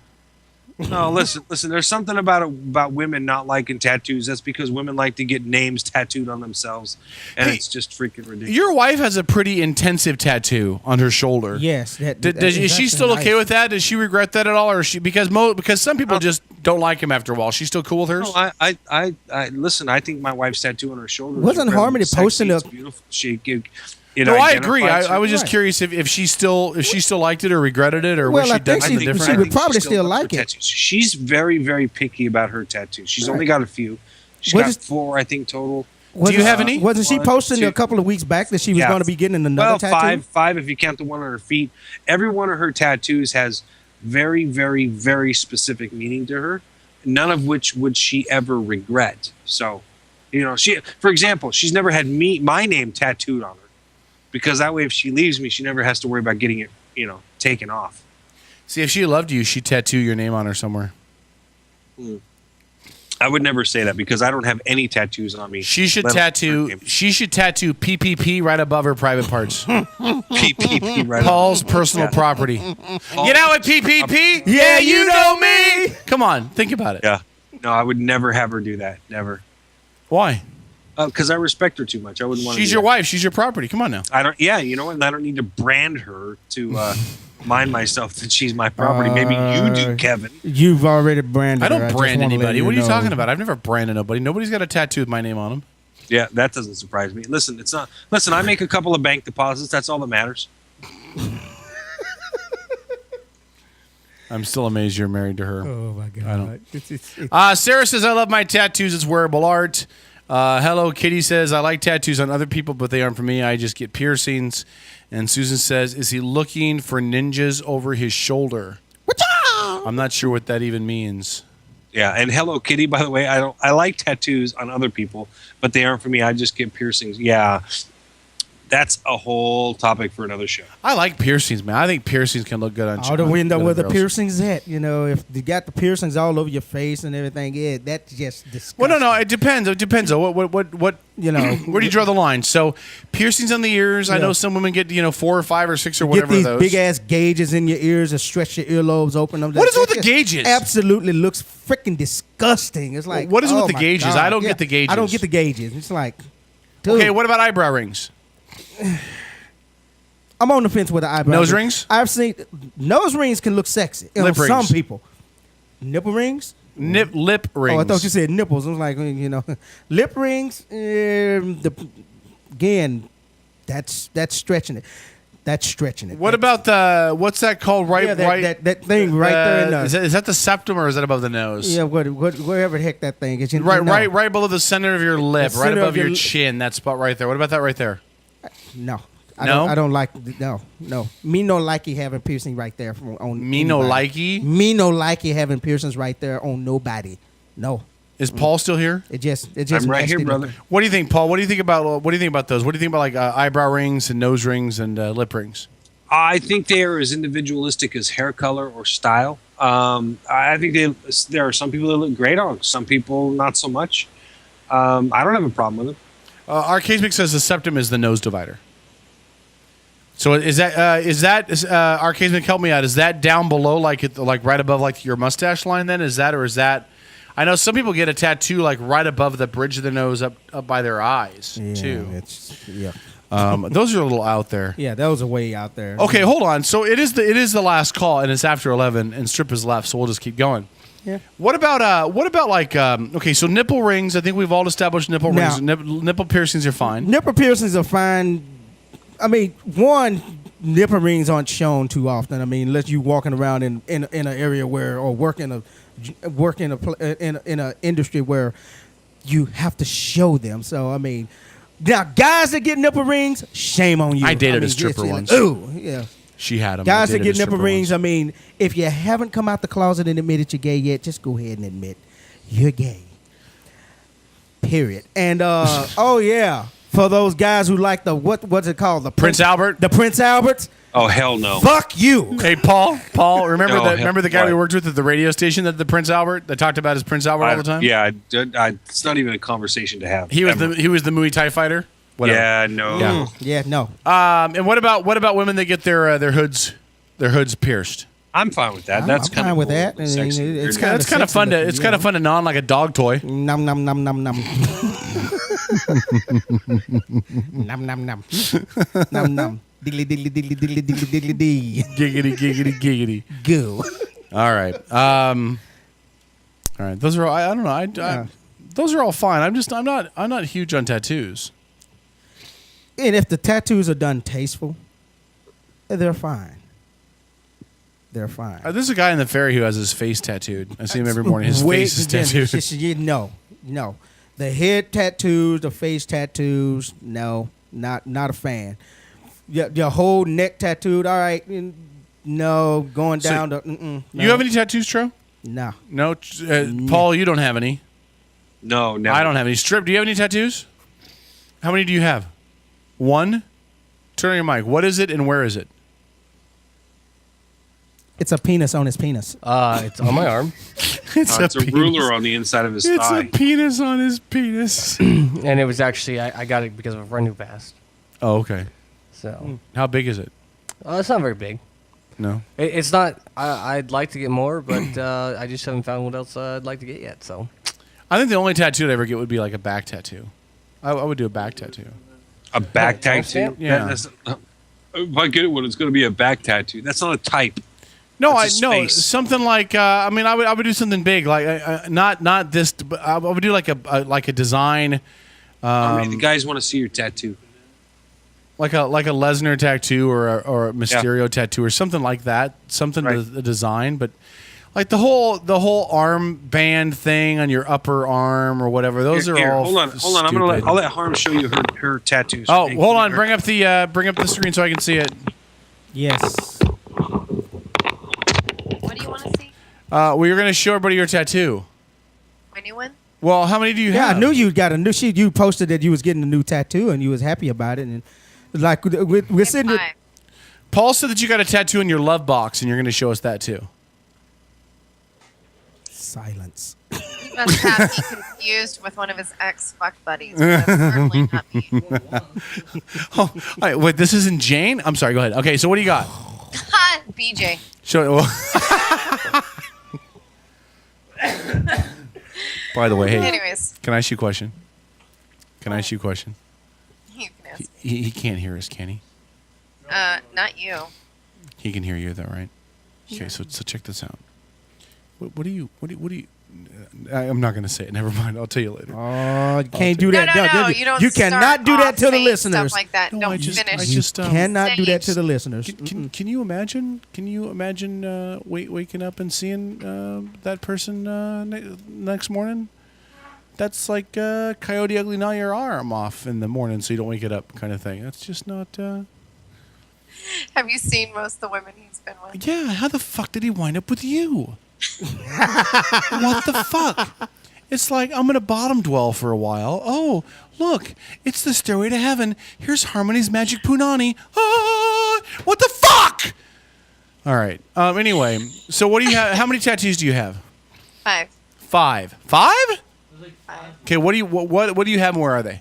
No, listen. There's something about women not liking tattoos. That's because women like to get names tattooed on themselves, and it's just freaking ridiculous. Your wife has a pretty intensive tattoo on her shoulder. Yes. Is she still okay with that? Does she regret that at all, or is she because some people just don't like him after a while? She's still cool with hers. No, I listen. I think my wife's tattoo on her shoulder. Wasn't is Harmony sexy, posting it's a- beautiful? She No, I agree. identifies I was her- just curious if she still liked it or regretted it or Well, was I she done think something she different. would probably still loves her like it. tattoos. She's very, very picky about her tattoos. She's only Right. got a few. She's What got is- 4, I think, total. Do you have any? Wasn't she One, posting two. a couple of weeks back that she was Yeah. going to be getting another tattoo? five if you count the one on her feet. Every one of her tattoos has very, very, very specific meaning to her, none of which would she ever regret. So, she, for example, she's never had my name tattooed on her because that way if she leaves me, she never has to worry about getting it, taken off. See, if she loved you, she'd tattoo your name on her somewhere. I would never say that because I don't have any tattoos on me. She should let alone her tattoo. name. She should tattoo PPP right above her private parts. PPP right Paul's above. personal Yeah. property. You know what PPP? Yeah, you know me. Come on, think about it. Yeah. No, I would never have her do that. Never. Why? Because I respect her too much. I wouldn't want. She's your wife. She's your property. Come on now. I don't. Yeah, you know what? And I don't need to brand her to mind myself that she's my property. Maybe you do, Kevin. You've already branded I her. don't just brand wanna let anybody. What are you know. talking about? I've never branded nobody. Nobody's got a tattoo with my name on them. Yeah, that doesn't surprise me. Listen, it's not. Listen, I make a couple of bank deposits. That's all that matters. I'm still amazed you're married to her. Oh my God! I don't. It's- Sarah says, I love my tattoos. It's wearable art. Hello Kitty says, I like tattoos on other people, but they aren't for me. I just get piercings. And Susan says, is he looking for ninjas over his shoulder? I'm not sure what that even means. Yeah, and Hello Kitty, by the way, I like tattoos on other people, but they aren't for me. I just get piercings. Yeah. That's a whole topic for another show. I like piercings, man. I think piercings can look good on All the window good where on the girls. piercings at, if you got the piercings all over your face and everything, that's just disgusting. Well, no, it depends. It depends. What where do you draw the line? So, piercings on the ears. I Yeah. know some women get 4 or 5 or 6 or Get whatever these of those. big ass gauges in your ears and stretch your earlobes open. What is with the That just gauges? Absolutely looks freaking disgusting. It's like, What is with oh the my gauges? God. I don't Yeah, get the gauges. I don't get the gauges. It's like, dude, Okay, what about eyebrow rings? I'm on the fence with the eyebrows. Nose rings? I've seen nose rings can look sexy. Lip on some rings. people. Nipple rings? Lip rings. Oh, I thought you said nipples. I was like, lip rings. Again, that's stretching it. That's stretching it. What about the what's that called? Right, Yeah, right. that thing right there in the. Is that the septum or is that above the nose? Yeah, wherever the heck that thing is. Right below the center of your lip, The right center above of your your- chin. That spot right there. What about that right there? No. No? I don't like no. Me no likey having piercing right there on Me no anybody. likey? Me no likey having piercings right there on nobody. No. Is Paul still here? It just I'm right here, nasty brother. looking. What do you think, Paul? What do you think about those? What do you think about like eyebrow rings and nose rings and lip rings? I think they are as individualistic as hair color or style. I think there are some people that look great on, some people not so much. I don't have a problem with it. Arcade Mix says the septum is the nose divider. So is that Arcade Mix, help me out? Is that down below, like right above like your mustache line? Then is that? I know some people get a tattoo like right above the bridge of the nose, up by their eyes too. Those are a little out there. Yeah, those are way out there. Okay, hold on. So it is the last call, and it's after 11, and Strip is left, so we'll just keep going. Yeah. What about like okay, so nipple rings? I think we've all established nipple rings. Nipple piercings are fine. Nipple piercings are fine. I mean, nipple rings aren't shown too often. I mean, unless you walking around in an area where or work in an industry where you have to show them. So I mean, now guys that get nipple rings, shame on you. I dated a stripper once. Ooh, yeah. She had them. Guys that get nipple rings, I mean, if you haven't come out the closet and admitted you're gay yet, just go ahead and admit you're gay. Period. And oh yeah, for those guys who like the what's it called? The Prince Albert? The Prince Alberts? Oh hell no. Fuck you. Hey Paul, remember the guy we worked with at the radio station that the Prince Albert that talked about his Prince Albert all the time? Yeah, it's not even a conversation to have. He was the Muay Thai fighter. Whatever. Yeah, no. Yeah, no. And what about women that get their hoods pierced? I'm fine with that. That's kind of fine with cool. that. Sexy. It's kind of fun to kind of fun to gnaw on like a dog toy. Num num num num num. Num num num. Num num. Diggly diggly diggly diggly diggly diggly dee. Giggity giggity giggity. Goo. All right. All right. Those are all, I don't know. Those are all fine. I'm not huge on tattoos. And if the tattoos are done tasteful, they're fine. They're fine. There's a guy in the ferry who has his face tattooed. I see him every morning. His face is tattooed. No. The head tattoos, the face tattoos, no, not a fan. Your whole neck tattooed, all right. No, going down to. No. You have any tattoos, Tro? No. No. Paul, you don't have any. No, never. I don't have any. Strip, do you have any tattoos? How many do you have? One? Turn on your mic. What is it and where is it? It's a penis on his penis. It's on my arm. It's a ruler on the inside of his thigh. It's a penis on his penis. And it was actually, I got it because of a friend who passed. Oh, okay. So. How big is it? It's not very big. No. It's not, I'd like to get more, but I just haven't found what else I'd like to get yet, so. I think the only tattoo I'd ever get would be like a back tattoo. I would do a back tattoo. A back tattoo? Yeah. If I get one, it's going to be a back tattoo. That's not a type. No, That's a space. something like I would do something big, like not this. But I would do like a design. How many of the guys want to see your tattoo? Like a Lesnar tattoo or a Mysterio tattoo or something like that. Something to the design, but like the whole arm band thing on your upper arm or whatever. Those are all. Hold on. I'll let Harm show you her tattoos. Oh, hold on. Bring up the screen so I can see it. Yes. What do you want to see? We were going to show everybody your tattoo. My new one? Well, how many do you have? Yeah, I knew you got a new. You posted that you was getting a new tattoo and you was happy about it, and like we're sitting. Paul said that you got a tattoo in your love box, and you're going to show us that too. Silence. He must have me confused with one of his ex-fuck buddies. That's certainly not me. Oh, all right, wait, this isn't Jane? I'm sorry, go ahead. Okay, so what do you got? BJ. Show By the way, hey. Anyways. Can I ask you a question? You can ask. He He can't hear us, can he? not you. He can hear you though, right? Okay, so check this out. What do you? I'm not going to say it. Never mind. I'll tell you later. Oh, you can't do that. No, you don't. You cannot do that to the listeners. Stuff like that. No, Don't I just finish. Cannot do that to the listeners. Can you imagine? Can you imagine waking up and seeing that person next morning? That's like Coyote Ugly, gnaw your arm off in the morning so you don't wake it up, kind of thing. That's just not. Have you seen most of the women he's been with? Yeah. How the fuck did he wind up with you? What the fuck? It's like, I'm going to bottom dwell for a while. Oh, look, it's the stairway to heaven. Here's Harmony's magic punani. Ah, what the fuck? All right. Anyway, so what do you have? How many tattoos do you have? 5. 5. 5? Okay. What do you have? And where are they?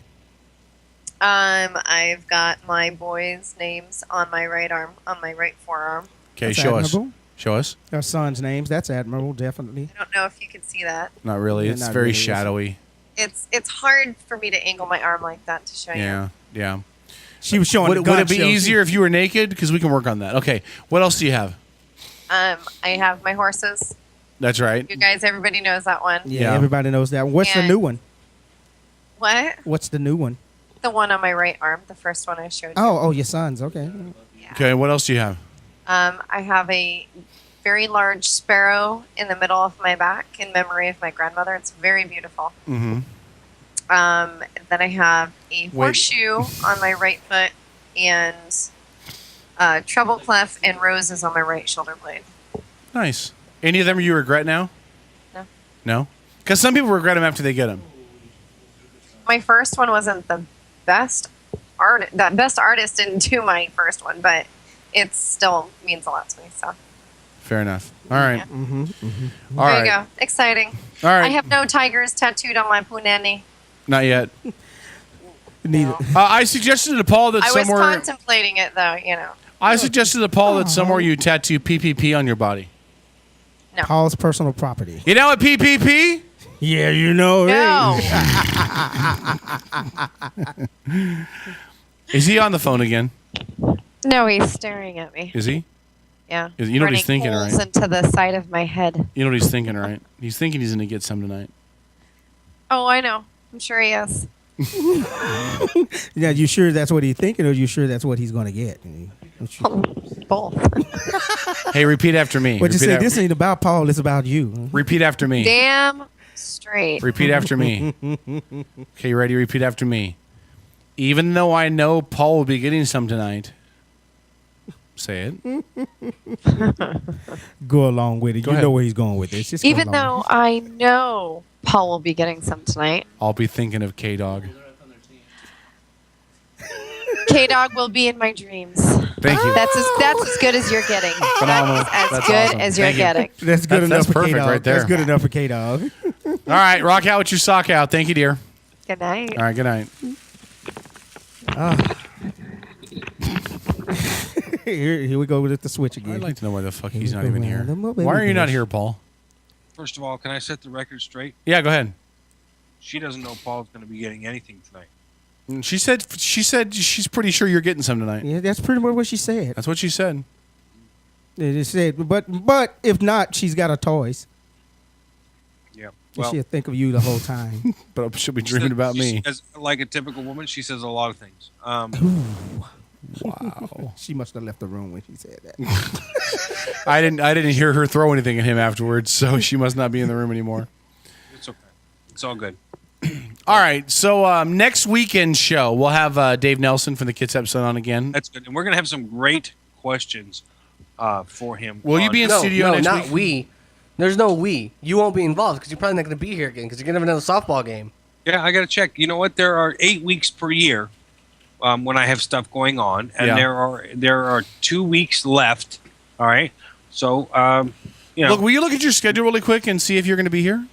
I've got my boys' names on my right arm, on my right forearm. Okay, That's show admirable. us. Show us. Our sons' names. That's admirable, definitely. I don't know if you can see that. Not really. Yeah, It's not very really. shadowy. It's hard for me to angle my arm like that to show you. Yeah. She was showing. Would it be easier if you were naked? Because we can work on that. Okay. What else do you have? I have my horses. That's right. You guys, everybody knows that one. Yeah, everybody knows that. What's the And- new one? What? What's the new one? The one on my right arm, the first one I showed you. Oh, your son's. Okay. Okay, what else do you have? I have a very large sparrow in the middle of my back in memory of my grandmother. It's very beautiful. Mm-hmm. Then I have a horseshoe on my right foot and treble clef and roses on my right shoulder blade. Nice. Any of them you regret now? No. No? Because some people regret them after they get them. My first one wasn't the best artist. The best artist didn't do my first one, but it still means a lot to me. So Fair enough. All right. Yeah. All there right. you go. Exciting. All right. I have no tigers tattooed on my punani. Not yet. Neither. I suggested to Paul that I was somewhere. contemplating it though. You know. I suggested to Paul that somewhere you tattoo PPP on your body. No. Paul's personal property. You know what PPP? Yeah, you know. No. Is he on the phone again? No, he's staring at me. Is he? Yeah. You know what he's Running thinking, holes right? into the side of my head. You know what he's thinking, right? He's thinking he's going to get some tonight. Oh, I know. I'm sure he is. Yeah, you sure that's what he's thinking, or you sure that's what he's going to get? Both. Hey, repeat after me. What you Repeat say? af- This ain't about Paul. It's about you. Repeat after me. Damn straight. Repeat after me. Okay, you ready? Repeat after me. Even though I know Paul will be getting some tonight. Say it. Go along with it. Go you ahead. know where he's going with this. Just go Even along. though I know Paul will be getting some tonight, I'll be thinking of K-Dog. K-Dog will be in my dreams. Thank you. That's as good as you're getting. Phenomenal. That's as That's good awesome. as you're Thank you. getting. That's good enough That's for perfect K-Dog. right there. That's good enough for K-Dog. All right, rock out with your sock out. Thank you, dear. Good night. All right, good night. Here we go with the switch again. I'd like to know why the fuck he's Here not we even go here. around the mobile Why are you not bush. here, Paul? First of all, can I set the record straight? Yeah, go ahead. She doesn't know Paul's going to be getting anything tonight. She said she's pretty sure you're getting some tonight. Yeah, that's pretty much what she said. That's what she said. It just said, but if not, she's got her toys. Yeah. And she'll think of you the whole time. But she'll be dreaming about me. As like a typical woman, she says a lot of things. Wow. She must have left the room when she said that. I didn't hear her throw anything at him afterwards, so she must not be in the room anymore. It's okay. It's all good. All right, so next weekend show we'll have Dave Nelson from the Kids episode on again. That's good. And we're going to have some great questions for him. Will you be in studio no, next not week? we. There's no we. You won't be involved because you're probably not going to be here again because you're going to have another softball game. Yeah, I got to check. You know what? There are 8 weeks per year when I have stuff going on, and Yeah. there are 2 weeks left. All right, so you know, Look, will you look at your schedule really quick and see if you're going to be here?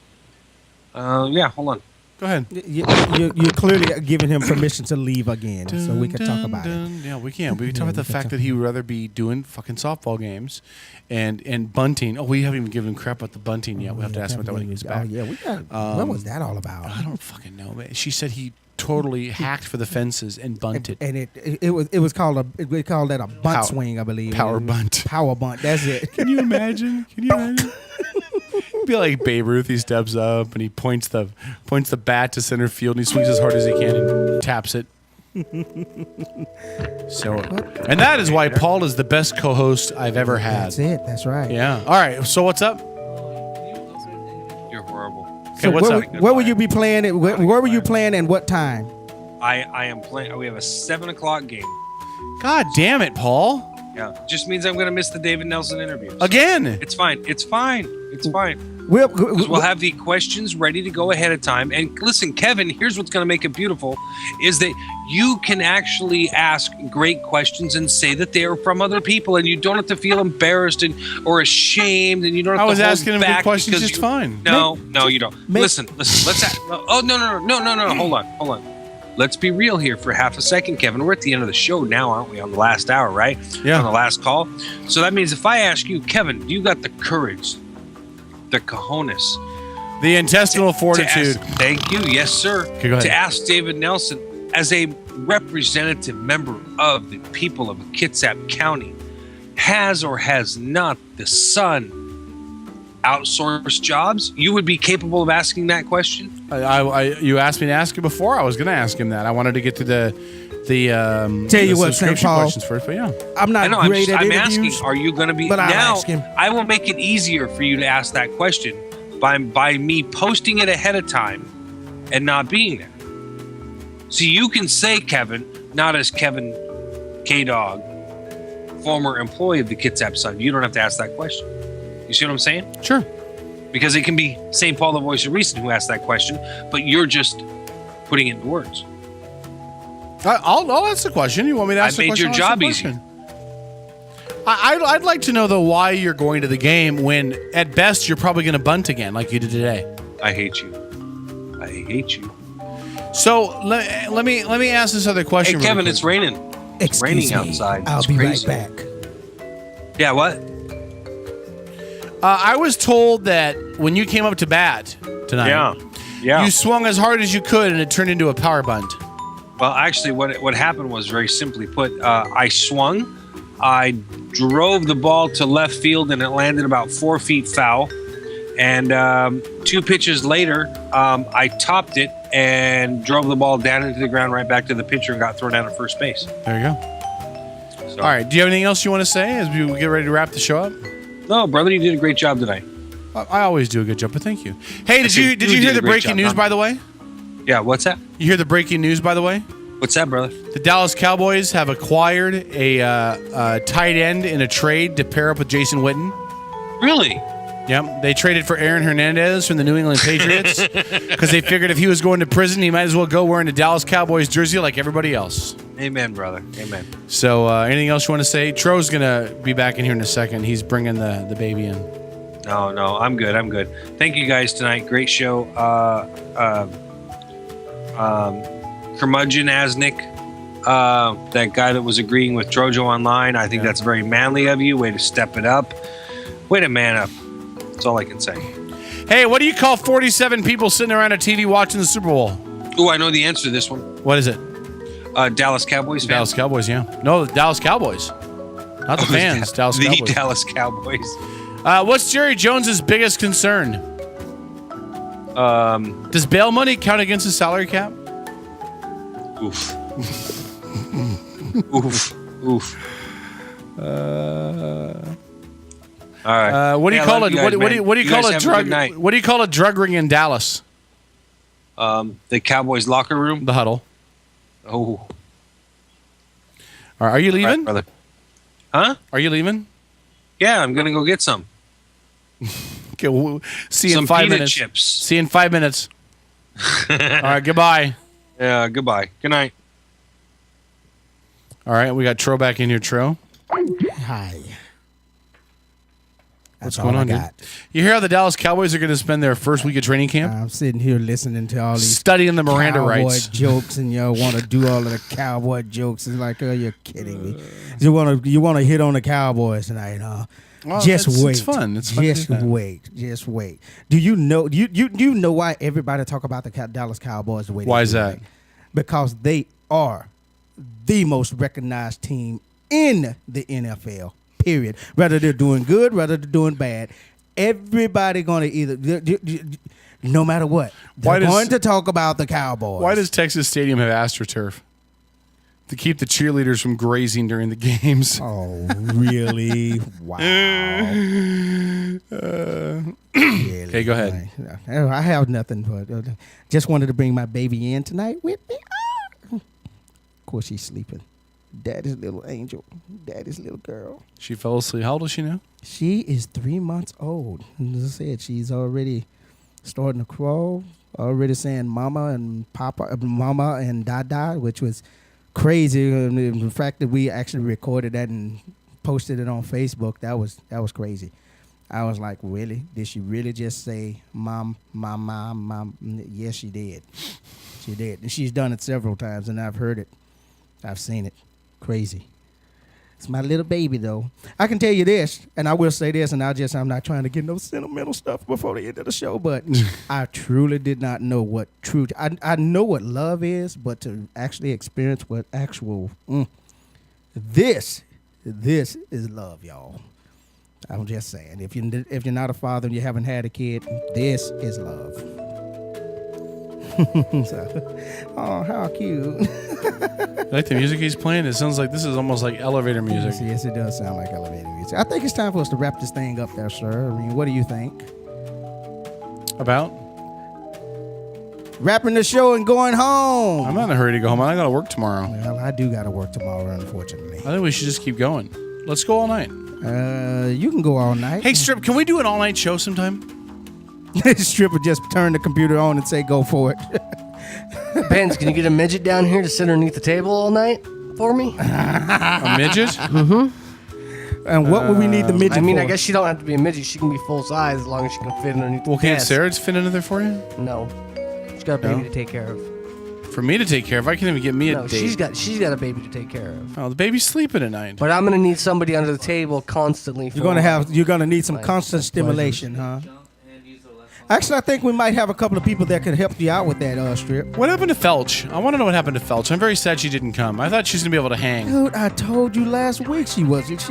yeah, hold on. Go ahead. You're clearly giving him permission to leave again, so we could talk about it. Yeah, we can. We can talk about the fact that he would rather be doing fucking softball games and bunting. Oh, we haven't even given him crap about the bunting yet. We'll have to ask him about that when he gets back. Oh yeah, we got. What was that all about? I don't fucking know, man. She said he totally hacked for the fences and bunted. And it was called we called that a bunt swing, I believe. Power bunt. Power bunt. That's it. Can you imagine? It'd be like Babe Ruth. He steps up and he points the bat to center field and he swings as hard as he can and taps it. So, and that is why Paul is the best co-host I've ever had. That's it. That's right. Yeah. All right. So what's up? You're horrible. Okay. So What's up? where will you be playing it? Where were you playing and what time? I am playing. We have a 7:00 game. God damn it, Paul. Yeah, just means I'm going to miss the David Nelson interview. Again. It's fine. It's fine. It's fine. We'll have the questions ready to go ahead of time. And listen, Kevin, here's what's going to make it beautiful is that you can actually ask great questions and say that they are from other people, and you don't have to feel embarrassed or ashamed, and you don't have I to was hold asking him back good questions because just fine. No, you don't. Listen. Let's ask. Oh, no. Hold on. Let's be real here for half a second, Kevin. We're at the end of the show now, aren't we? On the last hour, right? Yeah. On the last call. So that means if I ask you, Kevin, you got the courage, the cojones, the intestinal fortitude. Thank you. Yes, sir. Okay, go ahead. To ask David Nelson as a representative member of the people of Kitsap County, has or has not the sun outsource jobs, you would be capable of asking that question? You asked me to ask him before. I was going to ask him that. I wanted to get to the tell you what, St. Paul, questions first, but yeah. I'm not great at interviews. I'm asking, are you going to be? But I'll now, ask him. I will make it easier for you to ask that question by me posting it ahead of time and not being there. So you can say Kevin, not as Kevin K-Dog, former employee of the Kitsap Sun. You don't have to ask that question. You see what I'm saying? Sure. Because it can be St. Paul, the voice of reason, who asked that question, but you're just putting it into words. I'll ask the question. You want me to ask the question? I made your job easier. I'd like to know, though, why you're going to the game when, at best, you're probably going to bunt again like you did today. I hate you. I hate you. So let me ask this other question. Hey, Kevin, it's raining. It's raining outside. I'll be right back. Yeah, what? I was told that when you came up to bat tonight, you swung as hard as you could and it turned into a power bunt. Well, actually, what happened was very simply put. I swung, I drove the ball to left field, and it landed about 4 feet foul. And 2 pitches later, I topped it and drove the ball down into the ground right back to the pitcher and got thrown out at first base. There you go. All right. Do you have anything else you want to say as we get ready to wrap the show up? No, brother, you did a great job tonight. I always do a good job, but thank you. Hey, did you hear the breaking news, by the way? Yeah, what's that? You hear the breaking news, by the way? What's that, brother? The Dallas Cowboys have acquired a tight end in a trade to pair up with Jason Witten. Really? Yep. They traded for Aaron Hernandez from the New England Patriots because they figured if he was going to prison, he might as well go wearing a Dallas Cowboys jersey like everybody else. Amen, brother. Amen. So anything else you want to say? Tro's going to be back in here in a second. He's bringing the baby in. No, I'm good. Thank you guys tonight. Great show. Curmudgeon Asnick, that guy that was agreeing with Drojo online. I think that's very manly of you. Way to step it up. Way to man up. That's all I can say. Hey, what do you call 47 people sitting around a TV watching the Super Bowl? Oh, I know the answer to this one. What is it? Dallas Cowboys fans. Dallas Cowboys, yeah. No, the Dallas Cowboys. Not the fans. Dallas the Cowboys. Dallas Cowboys. What's Jerry Jones's biggest concern? Does bail money count against the salary cap? Oof. Oof. All right. What do you call it? What do you call a drug? What do you call a drug ring in Dallas? The Cowboys locker room. The huddle. Oh. Are you leaving, right, brother? Huh? Are you leaving? Yeah, I'm gonna go get some. Okay, we'll see you in 5 minutes. Chips. See you in 5 minutes. All right, goodbye. Yeah, goodbye. Good night. All right, we got Tro back in here. Tro. Hi. What's going on, dude? You hear how the Dallas Cowboys are going to spend their first week of training camp? I'm sitting here listening to all these studying the Miranda cowboy rights jokes, and y'all want to do all of the cowboy jokes. It's like, oh, you're kidding me. You want to hit on the Cowboys tonight, huh? Well, just wait. It's fun. It's fun. Just wait. Do you know? You know why everybody talk about the Dallas Cowboys the way? Why is that? Because they are the most recognized team in the NFL. Period. Whether they're doing good, whether they're doing bad, everybody going to either, no matter what, they're going to talk about the Cowboys. Why does Texas Stadium have AstroTurf? To keep the cheerleaders from grazing during the games. Oh, really? Wow. Really? Okay, go ahead. I have nothing, but just wanted to bring my baby in tonight with me. Of course, she's sleeping. Daddy's little angel. Daddy's little girl. She fell asleep. How old is she now? She is 3 months old. As I said, she's already starting to crawl, already saying mama and papa, mama and dada, which was crazy. The fact that we actually recorded that and posted it on Facebook, that was crazy. I was like, really? Did she really just say mom? Yes, she did. She did. And she's done it several times, and I've heard it. I've seen it. Crazy. It's my little baby, though. I can tell you this, and I will say this, and I'm not trying to get no sentimental stuff before the end of the show, but I truly did not know what truth. I know what love is, but to actually experience what actual this is love, y'all. I'm just saying, if you're not a father and you haven't had a kid, this is love. Oh, how cute. Like the music he's playing, it sounds like this is almost like elevator music. Yes, it does sound like elevator music. I think it's time for us to wrap this thing up there, sir. I mean, what do you think? About? Wrapping the show and going home. I'm not in a hurry to go home. I got to work tomorrow. Well, I do got to work tomorrow, unfortunately. I think we should just keep going. Let's go all night. You can go all night. Hey, Strip, can we do an all-night show sometime? Strip would just turn the computer on and say, go for it. Benz, can you get a midget down here to sit underneath the table all night for me? A midget? Mm-hmm. And what would we need the midget for? I mean, I guess she don't have to be a midget. She can be full size as long as she can fit underneath the can't desk. Sarah fit under there for you? No. She's got a baby to take care of. For me to take care of? I can't even get me a date. She's got a baby to take care of. Oh, the baby's sleeping at night. But I'm gonna need somebody under the table constantly. You're gonna need some constant stimulation, huh? Actually, I think we might have a couple of people that could help you out with that, Strip. What happened to Felch? I want to know what happened to Felch. I'm very sad she didn't come. I thought she was gonna be able to hang. Dude, I told you last week she wasn't.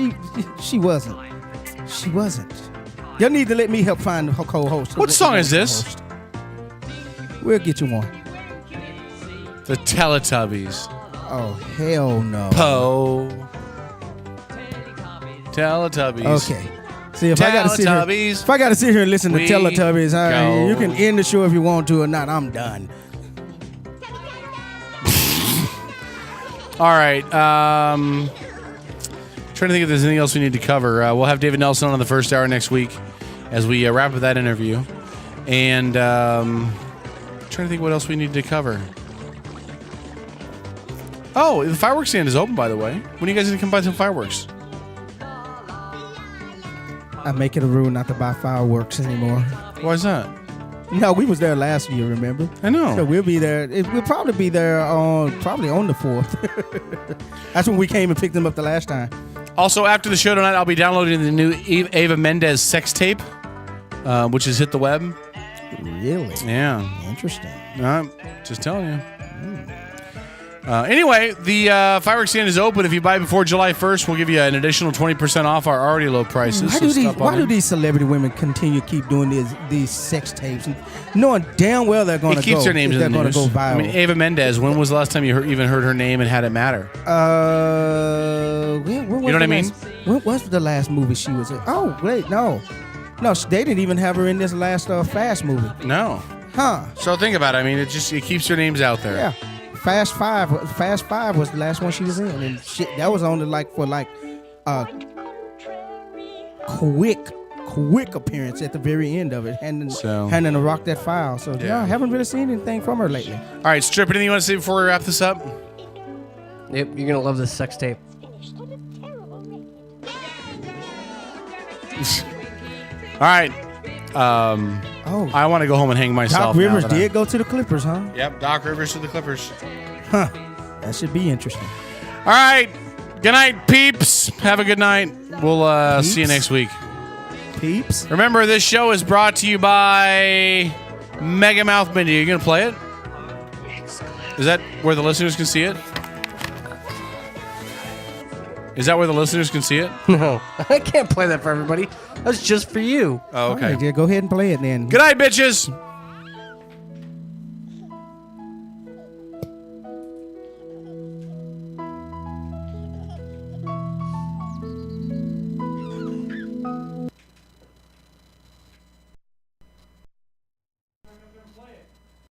She wasn't. She wasn't. Y'all need to let me help find her co-host. What song is this? We'll get you one. The Teletubbies. Oh, hell no. Poe. Teletubbies. Okay. See, if I got to sit here and listen to Teletubbies, you can end the show if you want to or not. I'm done. All right. Trying to think if there's anything else we need to cover. We'll have David Nelson on the first hour next week as we wrap up that interview. And trying to think what else we need to cover. Oh, the fireworks stand is open, by the way. When are you guys going to come buy some fireworks? I make it a rule not to buy fireworks anymore. Why is that? No, we was there last year, remember? I know. So we'll be there. We'll probably be there on the 4th. That's when we came and picked them up the last time. Also, after the show tonight, I'll be downloading the new Eva Mendes sex tape, which has hit the web. Really? Yeah. Interesting. Just telling you. Anyway, the fireworks stand is open. If you buy before July 1st, we'll give you an additional 20% off our already low prices. Why do these celebrity women continue to keep doing these sex tapes, knowing damn well they're going to go? It keeps their names in the news. Go viral. I mean, Eva Mendes. When was the last time you even heard her name and had it matter? You know what I mean? When was the last movie she was in? Oh, wait, no, they didn't even have her in this last Fast movie. No. Huh? So think about it. I mean, it keeps their names out there. Yeah. Fast Five was the last one she was in, and shit, that was only for quick appearance at the very end of it, handing to rock that file. So I haven't really seen anything from her lately. All right, Strip, anything you want to say before we wrap this up? Yep, you're gonna love this sex tape. All right. I want to go home and hang myself. Doc Rivers did go to the Clippers, huh? Yep, Doc Rivers to the Clippers. Huh. That should be interesting. All right. Good night, peeps. Have a good night. We'll see you next week. Peeps. Remember, this show is brought to you by Mega Mouth Media. Are you going to play it? Is that where the listeners can see it? Is that where the listeners can see it? No, I can't play that for everybody. That's just for you. Oh, okay. All right, go ahead and play it then. Good night, bitches.